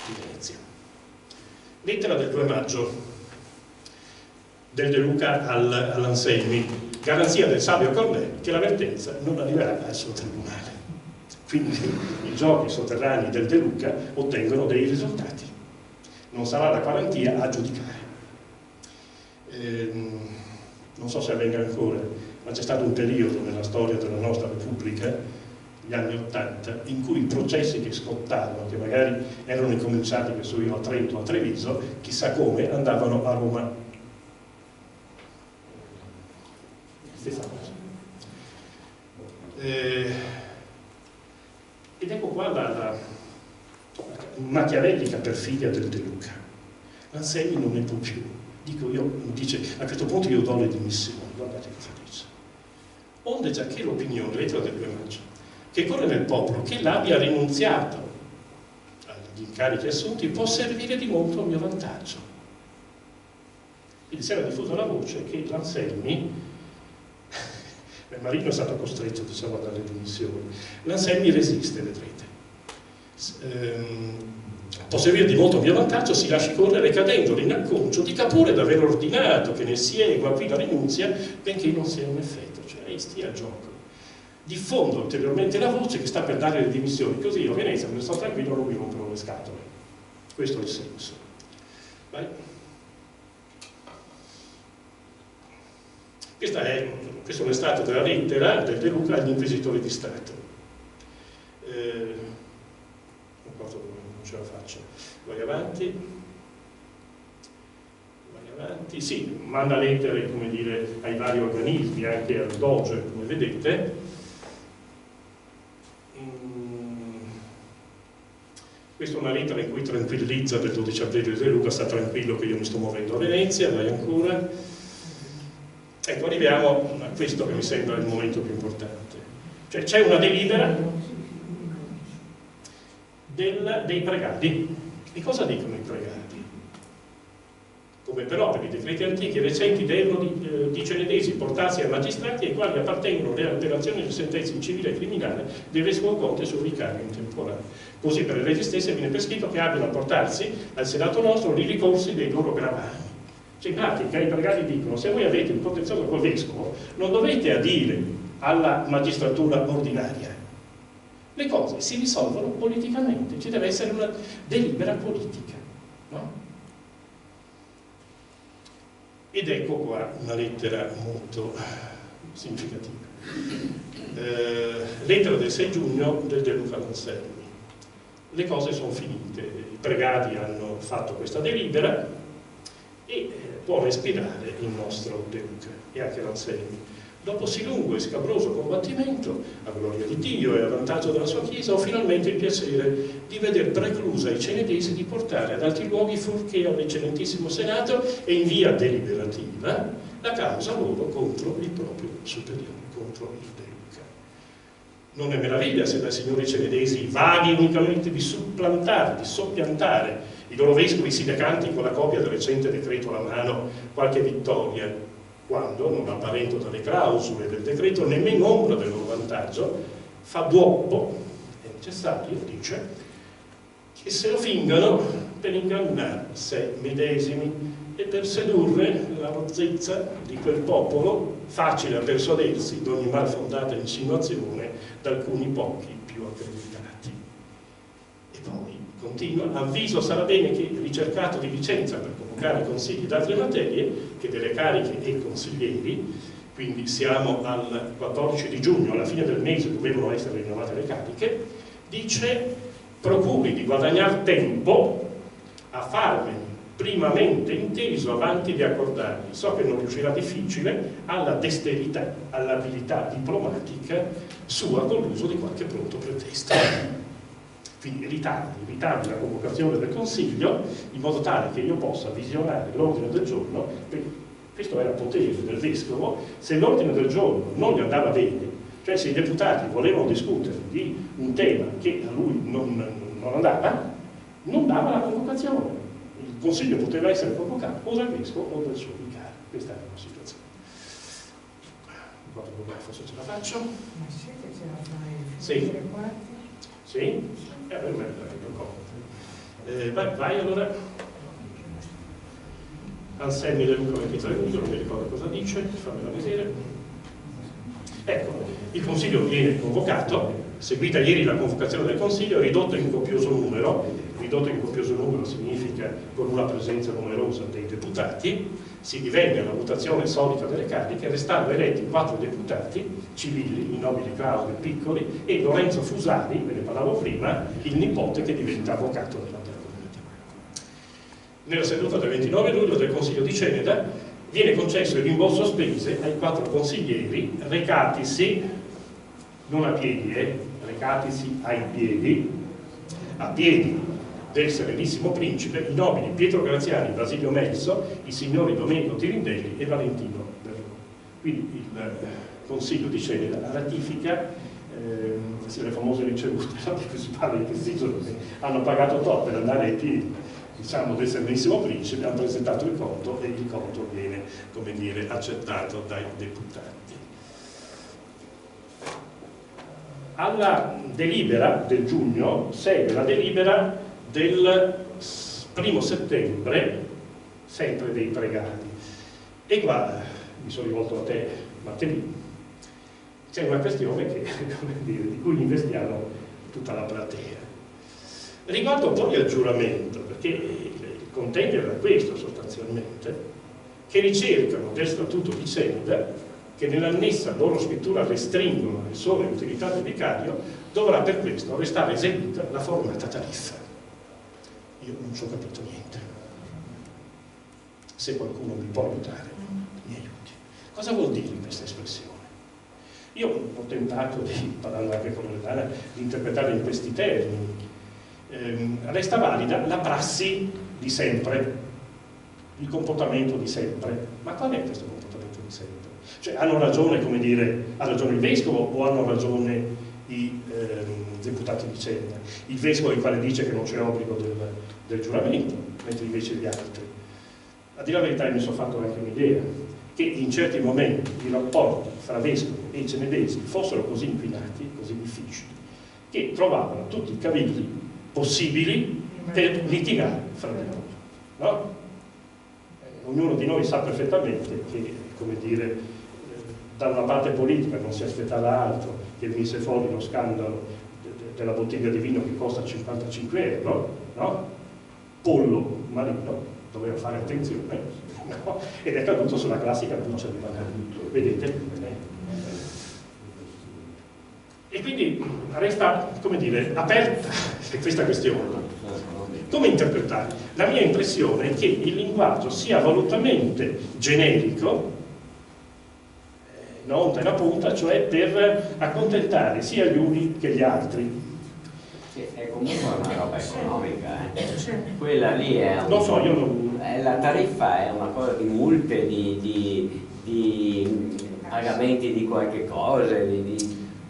Speaker 2: di Venezia. Lettera del 2 maggio del De Luca all'Anselmi, garanzia del Savio Cornelio che la vertenza non arriverà al suo tribunale. Quindi i giochi sotterranei del De Luca ottengono dei risultati. Non sarà la quarantia a giudicare. Non so se avvenga ancora, ma c'è stato un periodo nella storia della nostra Repubblica, gli anni '80, in cui i processi che scottavano, che magari erano incominciati a Trento o a Treviso, chissà come, andavano a Roma. Stessa cosa. Ed ecco qua la machiavellica perfidia del De Luca. L'Anselmi non ne può più. Dico io, dice, a questo punto io do le dimissioni, guardate cosa dice. Onde già che l'opinione, lettera del 2 maggio, che corre nel popolo, che l'abbia rinunziato agli incarichi assunti, può servire di molto a mio vantaggio. Quindi si era diffusa la voce che l'Anselmi, Marino è stato costretto, diciamo, a dare le dimissioni, l'Anselmi resiste, vedrete. Può servire di molto a mio vantaggio, si lasci correre cadendo l'inacconcio, dica pure d'aver ordinato che ne siegua qui la rinunzia, benché non sia un effetto, cioè stia a gioco. Diffondo ulteriormente la voce che sta per dare le dimissioni, così io a Venezia me ne sto tranquillo, non mi rompono le scatole. Questo è il senso. Vai. Questo è un estratto della lettera del De Luca agli inquisitori di Stato. Non ce la faccio. Vai avanti. Sì, manda lettere, come dire, ai vari organismi, anche al Doge, come vedete. Questa è una lettera in cui tranquillizza del 12 aprile De Luca, sta tranquillo che io mi sto muovendo a Venezia, vai ancora. Ecco, arriviamo a questo che mi sembra il momento più importante. Cioè c'è una delibera dei pregadi. E cosa dicono i pregadi? Come però per i decreti antichi e recenti devono di Cenedesi portarsi ai magistrati ai quali appartengono le alterazioni delle sentenze in civile e criminale del vescovo conte sul vicario in temporale. Così per le leggi stesse viene prescritto che abbiano a portarsi al Senato nostro i ricorsi dei loro gravami. Cioè in pratica i pregadi dicono: se voi avete un contenzioso col vescovo non dovete adire alla magistratura ordinaria. Le cose si risolvono politicamente, ci deve essere una delibera politica, no? Ed ecco qua una lettera molto significativa. Lettera del 6 giugno del De Luca all'Anselmi. Le cose sono finite, i pregadi hanno fatto questa delibera e può respirare il nostro De Luca e anche l'Anselmi. Dopo sì lungo e scabroso combattimento, a gloria di Dio e a vantaggio della sua Chiesa, ho finalmente il piacere di veder preclusa ai cenedesi di portare ad altri luoghi fuorché all'eccellentissimo Senato e in via deliberativa la causa loro contro il proprio superiore, contro il De Luca. Non è meraviglia se dai signori cenedesi vaghi unicamente di supplantare, di soppiantare i loro vescovi sindacanti con la copia del recente decreto alla mano qualche vittoria, quando, non apparendo dalle clausole del decreto nemmeno ombra del loro vantaggio, fa duoppo, è necessario, dice, che se lo fingano per ingannare sé medesimi e per sedurre la rozzezza di quel popolo, facile a persuadersi di ogni mal fondata insinuazione da alcuni pochi più accreditati. E poi continua: avviso sarà bene che, ricercato di licenza per convocare consigli d'altre materie, che delle cariche e consiglieri, quindi siamo al 14 di giugno, alla fine del mese dovevano essere rinnovate le cariche, dice: procuri di guadagnare tempo a farmene primamente inteso avanti di accordarmi. So che non riuscirà difficile alla dexterità, all'abilità diplomatica sua con l'uso di qualche pronto pretesto. quindi ritardi la convocazione del Consiglio in modo tale che io possa visionare l'ordine del giorno, perché questo era potere del Vescovo. Se l'ordine del giorno non gli andava bene, cioè se i deputati volevano discutere di un tema che a lui non andava, non dava la convocazione. Il Consiglio poteva essere convocato o dal Vescovo o dal suo vicario. Questa era la situazione. Forse ce la faccio?
Speaker 1: Ma sì che ce la fai?
Speaker 2: Sì.
Speaker 1: Quarti?
Speaker 2: Sì? Per me vai allora. Anselmi del Luca 23, non mi ricordo cosa dice, fammela vedere. Ecco, il Consiglio viene convocato, seguita ieri la convocazione del Consiglio, ridotto in copioso numero significa con una presenza numerosa dei deputati, si divenne la votazione solita delle cariche, restando eletti 4 deputati civili, i nobili Claudio Piccoli, e Lorenzo Fusari, ve ne parlavo prima, il nipote che diventa avvocato della comunità. Nella seduta del 29 luglio del Consiglio di Ceneda viene concesso il rimborso spese ai 4 consiglieri recatisi, non a piedi, recatisi a piedi del Serenissimo Principe, i nobili Pietro Graziani, Basilio Melso, i signori Domenico Tirindelli e Valentino Berloni. Quindi il Consiglio di Ceneda ratifica le famose ricevute, no? Di cui si parla in questi giorni, hanno pagato tot per andare ai piedi, diciamo, del Serenissimo Principe, hanno presentato il conto e il conto viene, come dire, accettato dai deputati. Alla delibera del giugno segue la delibera del 1° settembre, sempre dei pregati. E qua mi sono rivolto a te, Martellini, c'è una questione che, come dire, di cui investiamo tutta la platea. Riguardo poi al giuramento, perché il contendere era questo sostanzialmente, che ricercano del Statuto di Ceneda, che nell'annessa loro scrittura restringono le sole utilità del vicario, dovrà per questo restare eseguita la formata tariffa. Io non ci ho capito niente. Se qualcuno mi può aiutare, mi aiuti. Cosa vuol dire questa espressione? Io ho tentato, parlando anche con Loredana, di interpretarla in questi termini. Resta valida la prassi di sempre, il comportamento di sempre. Ma qual è questo comportamento di sempre? Cioè, hanno ragione, come dire, ha ragione il Vescovo o hanno ragione i deputati di Ceneda? Il Vescovo è il quale dice che non c'è obbligo del giuramento, mentre invece gli altri. A dire la verità mi sono fatto anche un'idea che in certi momenti i rapporti fra Vescovo e cenedesi fossero così inquinati, così difficili, che trovavano tutti i cavilli possibili per litigare fra di loro. No? Ognuno di noi sa perfettamente che, come dire, da una parte politica non si aspettava altro che venisse fuori lo scandalo della bottiglia di vino che costa 55 €, no? Pollo marino, doveva fare attenzione, no? Ed è caduto sulla classica buccia di banana, vedete? E quindi resta, come dire, aperta questa questione. Come interpretare? La mia impressione è che il linguaggio sia volutamente generico, non per la punta, cioè per accontentare sia gli uni che gli altri.
Speaker 4: Sì, è comunque una roba economica, Quella lì è
Speaker 2: non so, io non...
Speaker 4: la tariffa è una cosa di multe, di pagamenti di qualche cosa, di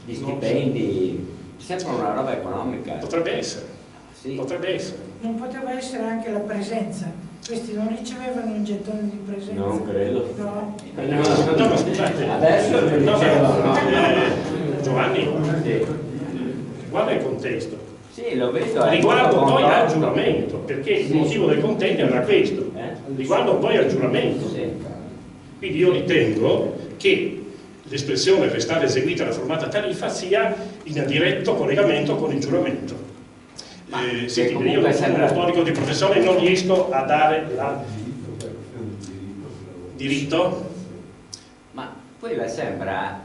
Speaker 4: stipendi, sembra una roba economica.
Speaker 2: Potrebbe essere,
Speaker 4: sì.
Speaker 2: Potrebbe essere.
Speaker 1: Non poteva essere anche la presenza? Questi non ricevevano un gettone di presenza?
Speaker 4: Non credo.
Speaker 1: No?
Speaker 2: No, ma scusate.
Speaker 4: Adesso mi dicevano.
Speaker 2: Giovanni,
Speaker 4: Sì.
Speaker 2: guarda il contesto.
Speaker 4: Sì, lo vedo.
Speaker 2: Riguardo poi al giuramento, perché il motivo del contendere era questo. Riguardo poi al giuramento.
Speaker 4: Sì.
Speaker 2: Quindi io ritengo che l'espressione restare eseguita la formata tariffa sia in diretto collegamento con il giuramento. Senti, io uno storico di professione non riesco a dare la diritto.
Speaker 4: Ma quella sembra,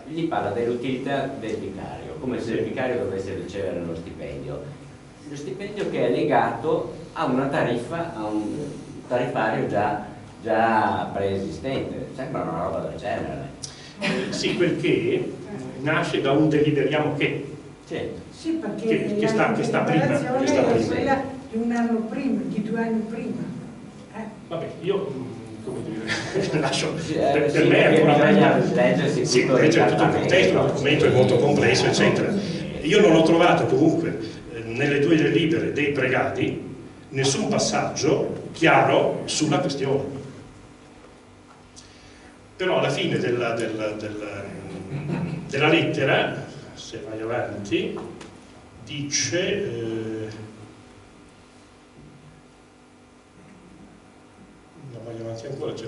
Speaker 4: gli parla dell'utilità del vicario, come se il vicario dovesse ricevere lo stipendio che è legato a una tariffa, a un tariffario già preesistente. Sembra una roba del genere.
Speaker 2: Sì, quel che nasce da un deliberiamo che.
Speaker 4: Certo.
Speaker 5: Sì, perché
Speaker 2: che sta prima, che sta
Speaker 5: è
Speaker 2: prima.
Speaker 5: quella di un anno prima, di 2 anni prima.
Speaker 2: Vabbè, io, come dire, lascio,
Speaker 4: Sì,
Speaker 2: per
Speaker 4: sì,
Speaker 2: me è ancora
Speaker 4: bisogna leggersi
Speaker 2: sì,
Speaker 4: tutto
Speaker 2: leggere tutto il
Speaker 4: esattamente.
Speaker 2: contesto, il documento è molto complesso, eccetera. Io non ho trovato comunque nelle due delibere dei pregati nessun passaggio chiaro sulla questione. Però alla fine della lettera, se vai avanti, dice vai avanti ancora, c'è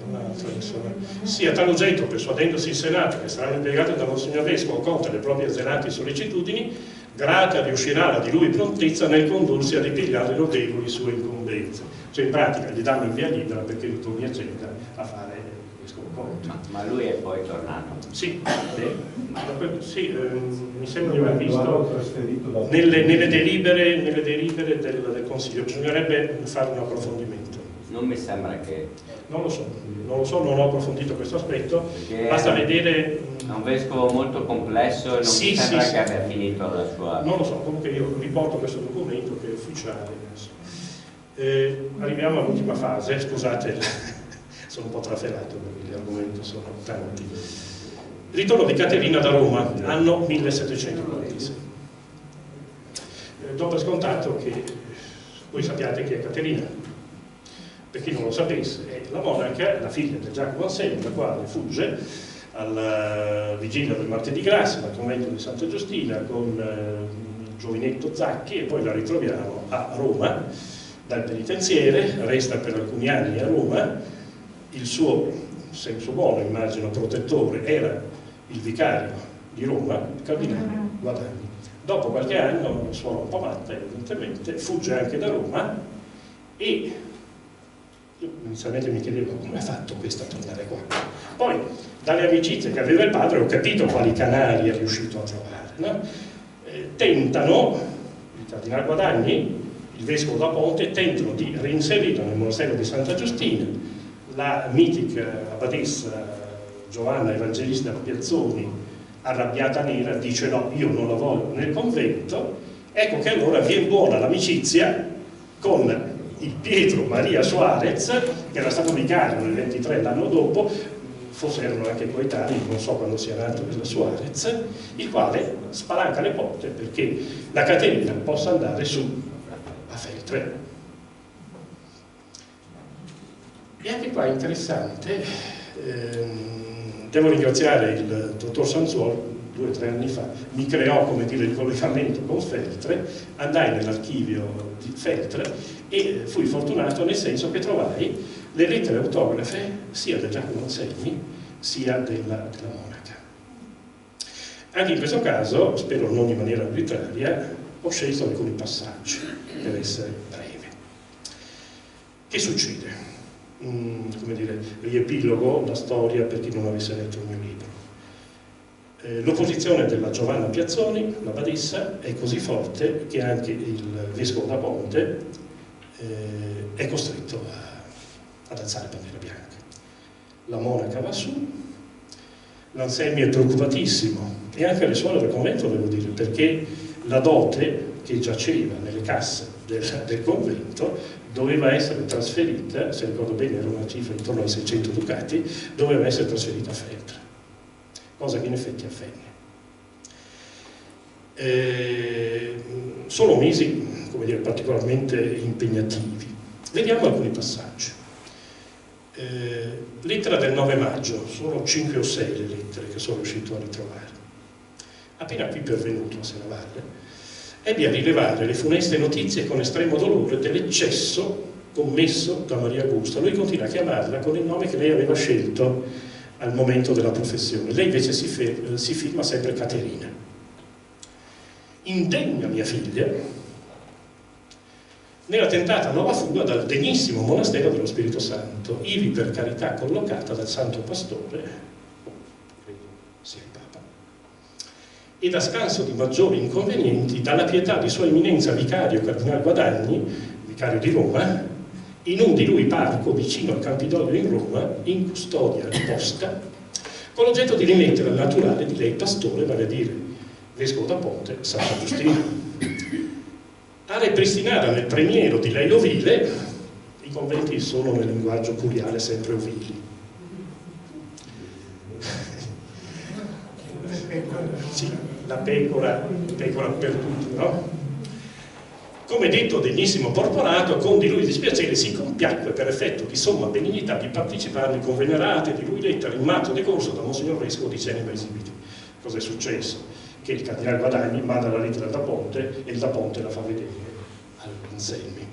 Speaker 2: un'altra, insomma. Sì, a tal oggetto, persuadendosi il Senato che sarà impiegato da Monsignor Vescovo contro le proprie azzerate sollecitudini, grata riuscirà la di lui prontezza nel condursi a ripigliare lodevoli sue incombenze. Cioè in pratica gli danno il via libera perché lui torni a Ceda a fare il Vescovo Conte.
Speaker 4: Ma lui è poi tornato?
Speaker 2: Sì,
Speaker 4: Sì.
Speaker 2: mi sembra di aver visto nelle delibere del Consiglio. Bisognerebbe fare un approfondimento.
Speaker 4: Non mi sembra che...
Speaker 2: Non lo so, non ho approfondito questo aspetto,
Speaker 4: Perché
Speaker 2: basta vedere...
Speaker 4: È un vescovo molto complesso e non
Speaker 2: Sì,
Speaker 4: mi sembra
Speaker 2: sì,
Speaker 4: che abbia finito la sua...
Speaker 2: Non lo so, comunque io riporto questo documento che è ufficiale. Arriviamo all'ultima fase, scusate, sono un po' trafelato perché gli argomenti sono tanti. Ritorno di Caterina da Roma, anno 1746. Do per scontato che voi sappiate chi è Caterina. Per chi non lo sapesse, è la monaca, la figlia di Giacomo Anselmo, la quale fugge alla vigilia del martedì grasso dal convento di Santa Giustina con il giovinetto Zacchi, e poi la ritroviamo a Roma dal penitenziere, resta per alcuni anni a Roma. Il suo senso buono, immagino protettore, era il vicario di Roma, il cardinale Guadagni. Dopo qualche anno suona un po' matta, evidentemente, fugge anche da Roma e io inizialmente mi chiedevo come ha fatto questa a tornare qua. Poi, dalle amicizie che aveva il padre, ho capito quali canali è riuscito a trovare. No? Tentano, il cardinale Guadagni, il vescovo da Ponte, tentano di reinserirlo nel monastero di Santa Giustina. La mitica abbadessa Giovanna Evangelista Piazzoni, arrabbiata nera, dice no, io non la voglio nel convento. Ecco che allora viene buona l'amicizia con il Pietro Maria Suarez, che era stato vicario nel 23 l'anno dopo, forse erano anche coetanei, non so quando sia nato quella Suarez, il quale spalanca le porte perché la Caterina possa andare su a Feltre. E anche qua è interessante, devo ringraziare il dottor Sanzuolo. 2 o 3 anni fa mi creò, come dire, il collegamento con Feltre, andai nell'archivio di Feltre e fui fortunato nel senso che trovai le lettere autografe sia del Giacomo Anselmi sia della monaca. Anche in questo caso, spero non in maniera arbitraria, ho scelto alcuni passaggi per essere breve. Che succede? Come dire, riepilogo la storia per chi non avesse letto il mio libro. L'opposizione della Giovanna Piazzoni, la badessa, è così forte che anche il vescovo da Ponte è costretto ad alzare bandiera bianca. La monaca va su, l'Anselmi è preoccupatissimo, e anche le suore del convento, devo dire, perché la dote che giaceva nelle casse del convento doveva essere trasferita, se ricordo bene era una cifra intorno ai 600 ducati, doveva essere trasferita a Feltre, cosa che in effetti avvenne. Sono mesi, come dire, particolarmente impegnativi. Vediamo alcuni passaggi. Lettera del 9 maggio, sono 5 o 6 le lettere che sono riuscito a ritrovare. Appena qui pervenuto a Serravalle, ebbi a rilevare le funeste notizie con estremo dolore dell'eccesso commesso da Maria Augusta. Lui continua a chiamarla con il nome che lei aveva scelto al momento della professione. Lei invece si firma sempre Caterina. Indegna mia figlia nella tentata nuova fuga dal degnissimo monastero dello Spirito Santo, ivi per carità collocata dal santo pastore, credo sia il Papa, ed a scanso di maggiori inconvenienti dalla pietà di sua eminenza vicario cardinale Guadagni, vicario di Roma, in un di lui parco vicino al Campidoglio in Roma, in custodia riposta, con l'oggetto di rimettere al naturale di lei pastore, vale a dire vescovo da Ponte, Sant'Agostino, a ripristinare nel premiero di lei ovile, i conventi sono nel linguaggio curiale sempre ovili. Sì, la pecora per tutti, no? Come detto degnissimo Porporato, con di lui dispiacere si compiacque per effetto di somma benignità di parteciparne con venerate di lui lettera in marzo decorso da Monsignor Vescovo di Ceneba esibiti. Cos'è successo? Che il cardinale Guadagni manda la lettera da Ponte e il da Ponte la fa vedere all'Anselmi.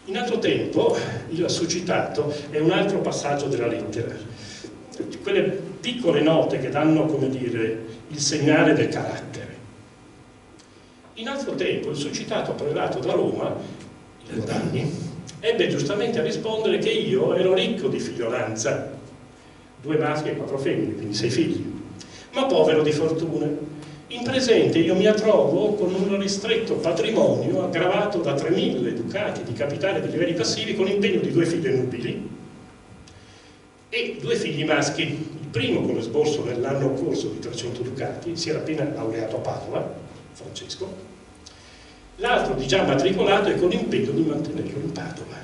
Speaker 2: In altro tempo, il suscitato è un altro passaggio della lettera, quelle piccole note che danno, come dire, il segnale del carattere. In altro tempo il suscitato prelato da Roma, il Guadagni, ebbe giustamente a rispondere che io ero ricco di figliolanza, 2 maschi e 4 femmine, quindi 6 figli, ma povero di fortune. In presente io mi attrovo con un ristretto patrimonio aggravato da 3.000 ducati di capitale di livelli passivi con impegno di 2 figlie nubili e 2 figli maschi. Il primo con esborso nell'anno corso di 300 ducati, si era appena laureato a Padova, Francesco, l'altro di già matricolato e con impegno di mantenerlo in Padova.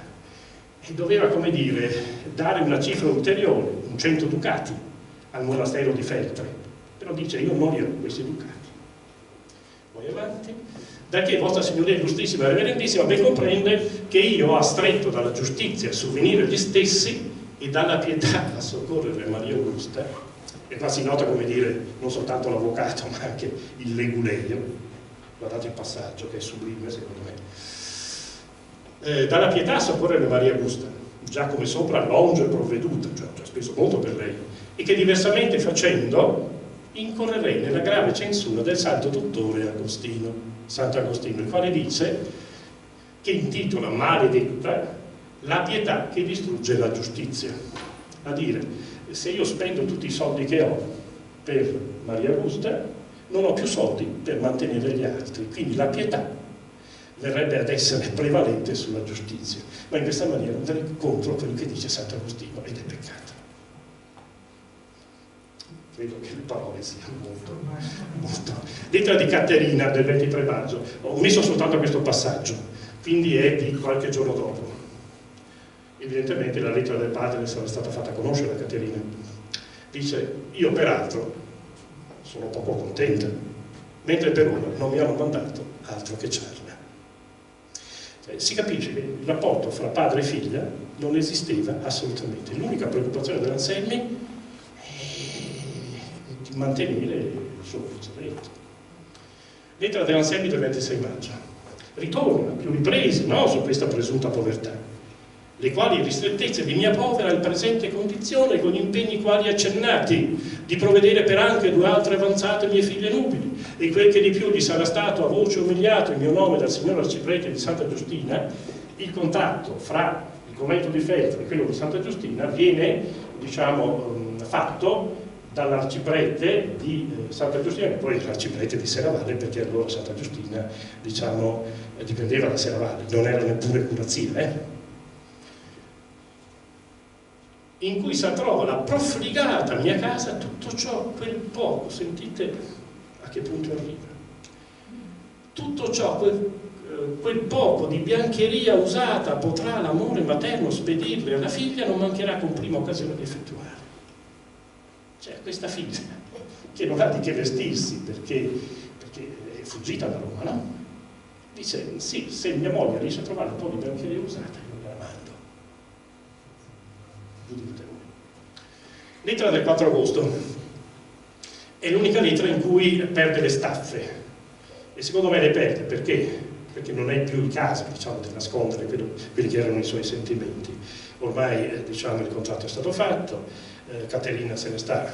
Speaker 2: E doveva, come dire, dare una cifra ulteriore, 100 ducati, al monastero di Feltre. Però dice, io non li ho questi ducati. Poi avanti, da che vostra signoria illustrissima e reverendissima ben comprende che io ho astretto dalla giustizia a sovvenire gli stessi e dalla pietà a soccorrere Maria Augusta. E qua si nota, come dire, non soltanto l'avvocato ma anche il leguleio. Guardate il passaggio che è sublime secondo me. Dalla pietà a soccorrere Maria Augusta, già come sopra l'ongio è provveduta, cioè ho già speso molto per lei, e che diversamente facendo incorrerei nella grave censura del santo dottore Agostino, Sant'Agostino, il quale dice, che intitola maledetta la pietà che distrugge la giustizia. A dire, se io spendo tutti i soldi che ho per Maria Augusta, non ho più soldi per mantenere gli altri, quindi la pietà verrebbe ad essere prevalente sulla giustizia, ma in questa maniera andrei contro quello che dice Sant'Agostino ed è peccato. Credo che le parole siano molto. Lettera di Caterina del 23 maggio, ho messo soltanto questo passaggio, quindi è di qualche giorno dopo. Evidentemente la lettera del padre sarà stata fatta conoscere a Caterina. Dice, io peraltro sono poco contenta, mentre per ora non mi hanno mandato altro che ciarla. Si capisce che il rapporto fra padre e figlia non esisteva assolutamente. L'unica preoccupazione dell'Anselmi è di mantenere il suo figlioletto. Lettera dell'Anselmi del 26 maggio. Ritorna a più riprese, no, su questa presunta povertà, le quali ristrettezze di mia povera e presente condizione, con gli impegni quali accennati, di provvedere per anche 2 altre avanzate mie figlie nubili, e quel che di più gli sarà stato a voce umiliato in mio nome dal signor arciprete di Santa Giustina. Il contratto fra il convento di Feltre e quello di Santa Giustina viene, diciamo, fatto dall'arciprete di Santa Giustina, e poi l'arciprete di Serravalle, perché allora Santa Giustina, diciamo, dipendeva da Serravalle, non era neppure curazia, in cui si trova la profligata mia casa tutto ciò, quel poco, sentite a che punto arriva, tutto ciò, quel poco di biancheria usata potrà l'amore materno spedirle alla figlia, non mancherà con prima occasione di effettuare. Cioè questa figlia che non ha di che vestirsi perché è fuggita da Roma, no? Dice, sì, se mia moglie riesce a trovare un po' di biancheria usata, io la mando. Lettera del 4 agosto è l'unica lettera in cui perde le staffe, e secondo me le perde perché non è più il caso, diciamo, di nascondere quelli che erano i suoi sentimenti. Ormai diciamo, il contratto è stato fatto, Caterina se ne sta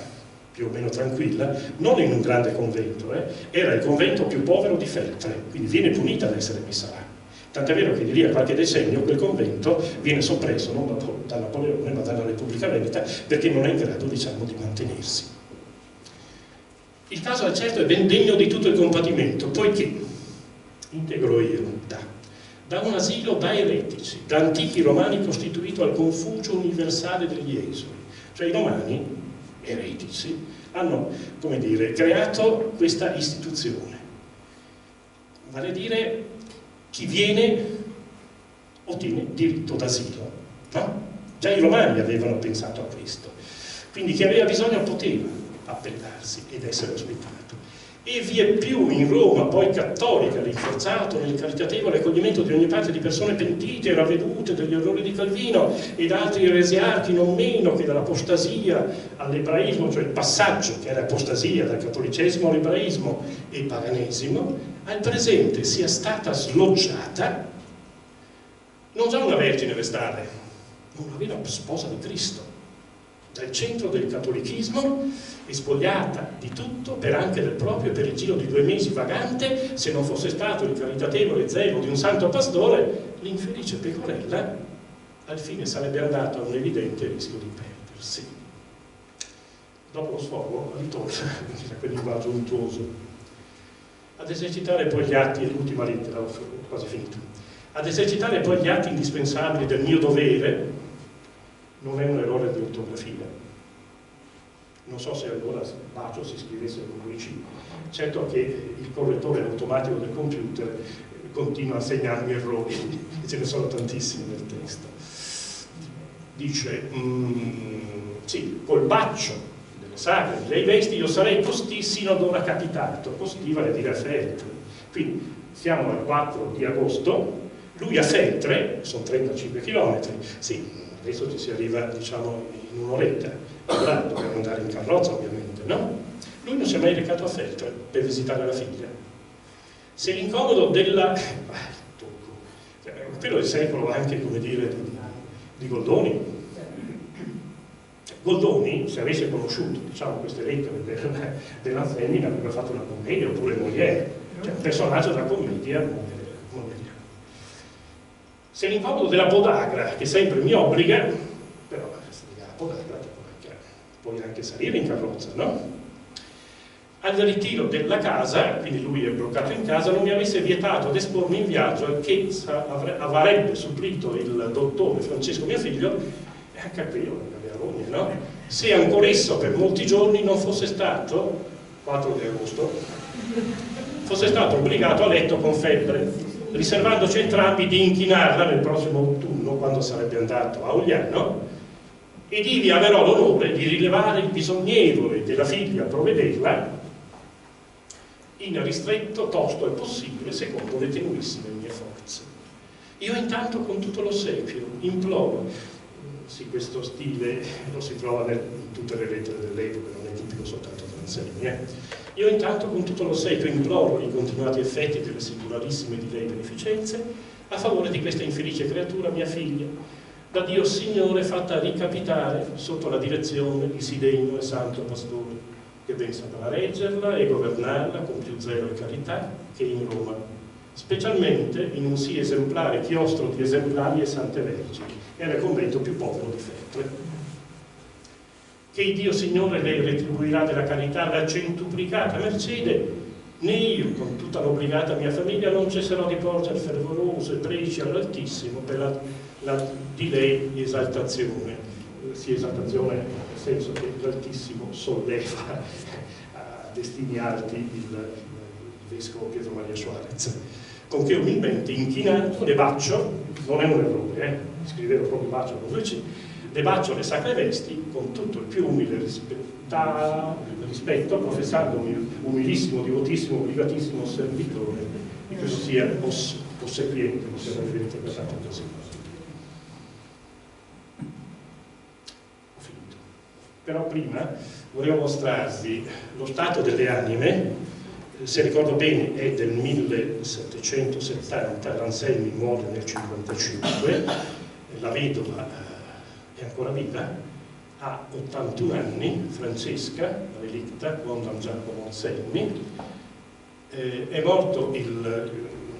Speaker 2: più o meno tranquilla, non in un grande convento, era il convento più povero di Feltre, quindi viene punita ad essere messa là. Tant'è vero che di lì a qualche decennio quel convento viene soppresso non da Napoleone ma dalla Repubblica Veneta, perché non è in grado, diciamo, di mantenersi. Il caso al certo è ben degno di tutto il compatimento, poiché, integro io, da un asilo da eretici, da antichi romani costituito al Confugio universale degli esuli, cioè i romani eretici, hanno, come dire, creato questa istituzione. Vale a dire, chi viene ottiene diritto d'asilo, no? Già i romani avevano pensato a questo. Quindi chi aveva bisogno poteva appellarsi ed essere ospitato. E vie più in Roma, poi cattolica, rinforzato nel caritatevole accoglimento di ogni parte di persone pentite e ravvedute degli errori di Calvino e da altri eresiarchi non meno che dall'apostasia all'ebraismo, cioè il passaggio che era apostasia dal cattolicesimo all'ebraismo e paganesimo, al presente sia stata sloggiata non già una vergine vestale, ma una vera sposa di Cristo, dal centro del cattolichismo, e spogliata di tutto per anche del proprio, per il giro di 2 mesi vagante, se non fosse stato il caritatevole zelo di un santo pastore, l'infelice pecorella al fine sarebbe andata a un evidente rischio di perdersi. Dopo lo sfogo ritorna a quel linguaggio untuoso. Ad esercitare poi gli atti, è l'ultima lettera, ho quasi finito, ad esercitare poi gli atti indispensabili del mio dovere, non è un errore di ortografia. Non so se allora Bacio si scrivesse con 2C. Certo che il correttore automatico del computer continua a segnarmi errori, e ce ne sono tantissimi nel testo. Dice, sì, col baccio delle sagre di lei vesti io sarei costì sino ad ora capitato. Costì vale a dire a Feltre. Quindi siamo al 4 di agosto, lui a Feltre, sono 35 km, sì, adesso ci si arriva, diciamo, in un'oretta. Allora dobbiamo andare in carrozza, ovviamente, no? Lui non si è mai recato a Feltre per visitare la figlia. Se l'incomodo della... quello è il secolo anche, come dire, di Goldoni. Goldoni, se avesse conosciuto, diciamo, queste lettere della femmina, avrebbe fatto una commedia, oppure Molière, cioè un personaggio da commedia moglieriana. Se l'incomodo della podagra, che sempre mi obbliga, però la podagra puoi anche salire in carrozza, no? Al ritiro della casa, quindi lui è bloccato in casa, non mi avesse vietato ad espormi in viaggio che avrebbe supplito il dottore Francesco mio figlio, e anche a quello la vergogna, no? Se ancora esso per molti giorni non fosse stato, 4 di agosto, fosse stato obbligato a letto con febbre, riservandoci entrambi di inchinarla nel prossimo autunno, quando sarebbe andato a Ogliano, ed ivi avrò l'onore di rilevare il bisognevole della figlia a provvederla in ristretto tosto e possibile secondo le tenuissime mie forze. Io intanto con tutto l'ossequio imploro, sì, questo stile lo si trova in tutte le lettere dell'epoca, non è tipico soltanto Franzeni, Io intanto con tutto l'ossequio imploro i continuati effetti delle singolarissime di lei beneficenze a favore di questa infelice creatura, mia figlia, da Dio Signore fatta ricapitare sotto la direzione di sì degno e santo pastore, che ben saprà reggerla e governarla con più zelo e carità che in Roma, specialmente in un sì esemplare chiostro di esemplari e sante vergini, e nel convento più povero di Feltre. Che Dio Signore lei retribuirà della carità la centuplicata mercede, né io, con tutta l'obbligata mia famiglia, non cesserò di porgere fervoroso e preci all'Altissimo per la di lei esaltazione, sì, esaltazione nel senso che l'Altissimo solleva a destini alti il vescovo Pietro Maria Suarez, con che umilmente inchinando le bacio, non è un errore, scrivevo proprio bacio con 2C, le bacio le sacre vesti con tutto il più umile rispetto, professandomi umilissimo, divotissimo, obbligatissimo servitore di questo sia ossequiente, possiamo aver interpretato così. Però prima volevo mostrarvi lo stato delle anime, se ricordo bene è del 1770, l'Anselmi muore nel 1955, la vedova è ancora viva, ha 81 anni, Francesca, la relitta, con Don Giacomo Anselmi, è morto il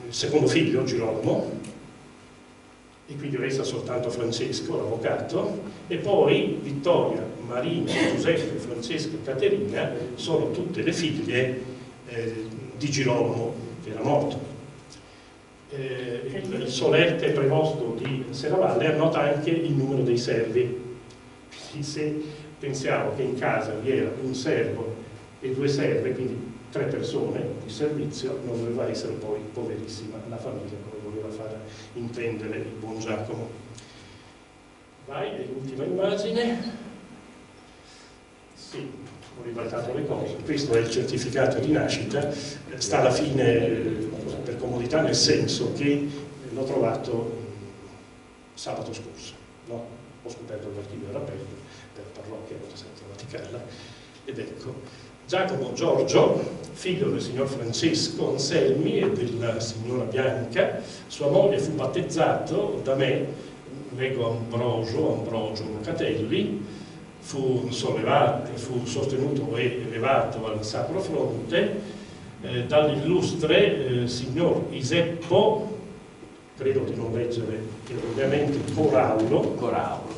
Speaker 2: secondo figlio, Girolamo, e quindi resta soltanto Francesco, l'avvocato, e poi Vittoria, Marina, Giuseppe, Francesca e Caterina sono tutte le figlie di Girolamo, che era morto. Il solerte prevosto di Serravalle annota anche il numero dei servi. Se pensiamo che in casa vi era un servo e 2 serve, quindi 3 persone di servizio, non doveva essere poi poverissima la famiglia, come voleva far intendere il buon Giacomo. Vai, è l'ultima immagine. Sì, ho ribaltato le cose. Questo è il certificato di nascita, sta alla fine per comodità, nel senso che l'ho trovato sabato scorso, no? Ho scoperto che l'archivio era aperto per parrocchia, cosa senza Vaticana, ed ecco, Giacomo Giorgio, figlio del signor Francesco Anselmi e della signora Bianca, sua moglie fu battezzato da me, leggo Ambrogio Locatelli, fu sollevato, fu sostenuto e elevato al Sacro Fronte dall'illustre signor Iseppo, credo di non leggere erroneamente, Coraulo.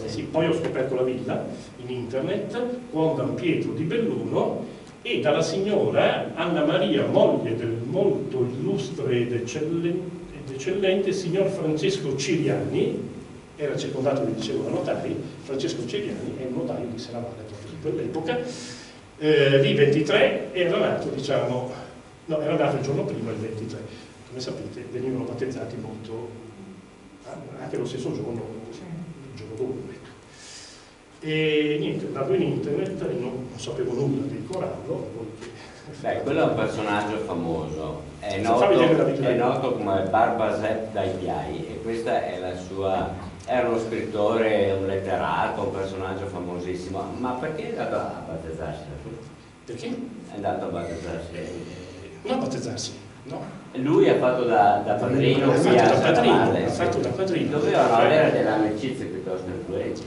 Speaker 2: Sì, poi ho scoperto la villa in internet, Buon Pietro di Belluno, e dalla signora Anna Maria, moglie del molto illustre ed eccellente signor Francesco Ciriani. Era circondato, vi dicevo, da notai. Francesco Ciriani è un notaio di Serravalle proprio di quell'epoca. Lì 23 era nato, diciamo, no, era nato il giorno prima, il 23. Come sapete, venivano battezzati molto, anche lo stesso giorno, il giorno dopo. E niente, andavo in internet e non sapevo nulla del Corallo.
Speaker 4: Beh, quello è un personaggio famoso, è noto come Barbazet dai Piai, e questa è la sua. Era uno scrittore, un letterato, un personaggio famosissimo. Ma perché è andato a battezzarsi?
Speaker 2: Perché?
Speaker 4: È andato a battezzarsi.
Speaker 2: Non a battezzarsi, no.
Speaker 4: Lui ha fatto da padrino,
Speaker 2: ha fatto da padrino.
Speaker 4: Dovevano avere delle amicizie piuttosto influenti,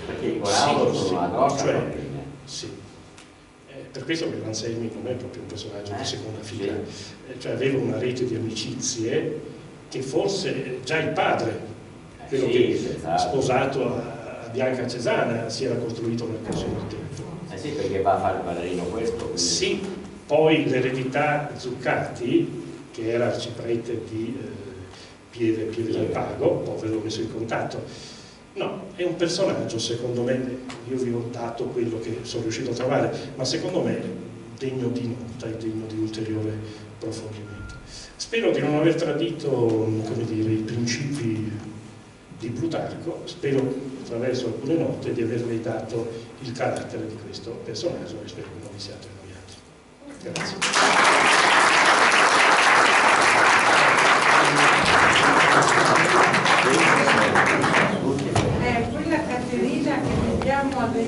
Speaker 4: perché i Coraulo sono una grossa famiglia.
Speaker 2: Sì. Per questo che Anselmi non è proprio un personaggio di seconda fila, cioè aveva una rete di amicizie che forse già il padre, quello che sposato a Bianca Cesana, si era costruito nel corso del tempo.
Speaker 4: Sì, perché va a fare il padrino questo. Quindi.
Speaker 2: Sì, poi l'eredità Zuccati, che era arciprete di Pieve del Pago, poi ve l'ho messo in contatto. No, è un personaggio, secondo me, io vi ho dato quello che sono riuscito a trovare, ma secondo me degno di nota e degno di ulteriore approfondimento. Spero di non aver tradito, come dire, i principi di Plutarco, spero attraverso alcune note di avervi dato il carattere di questo personaggio e spero che non vi siate annoiati. Grazie.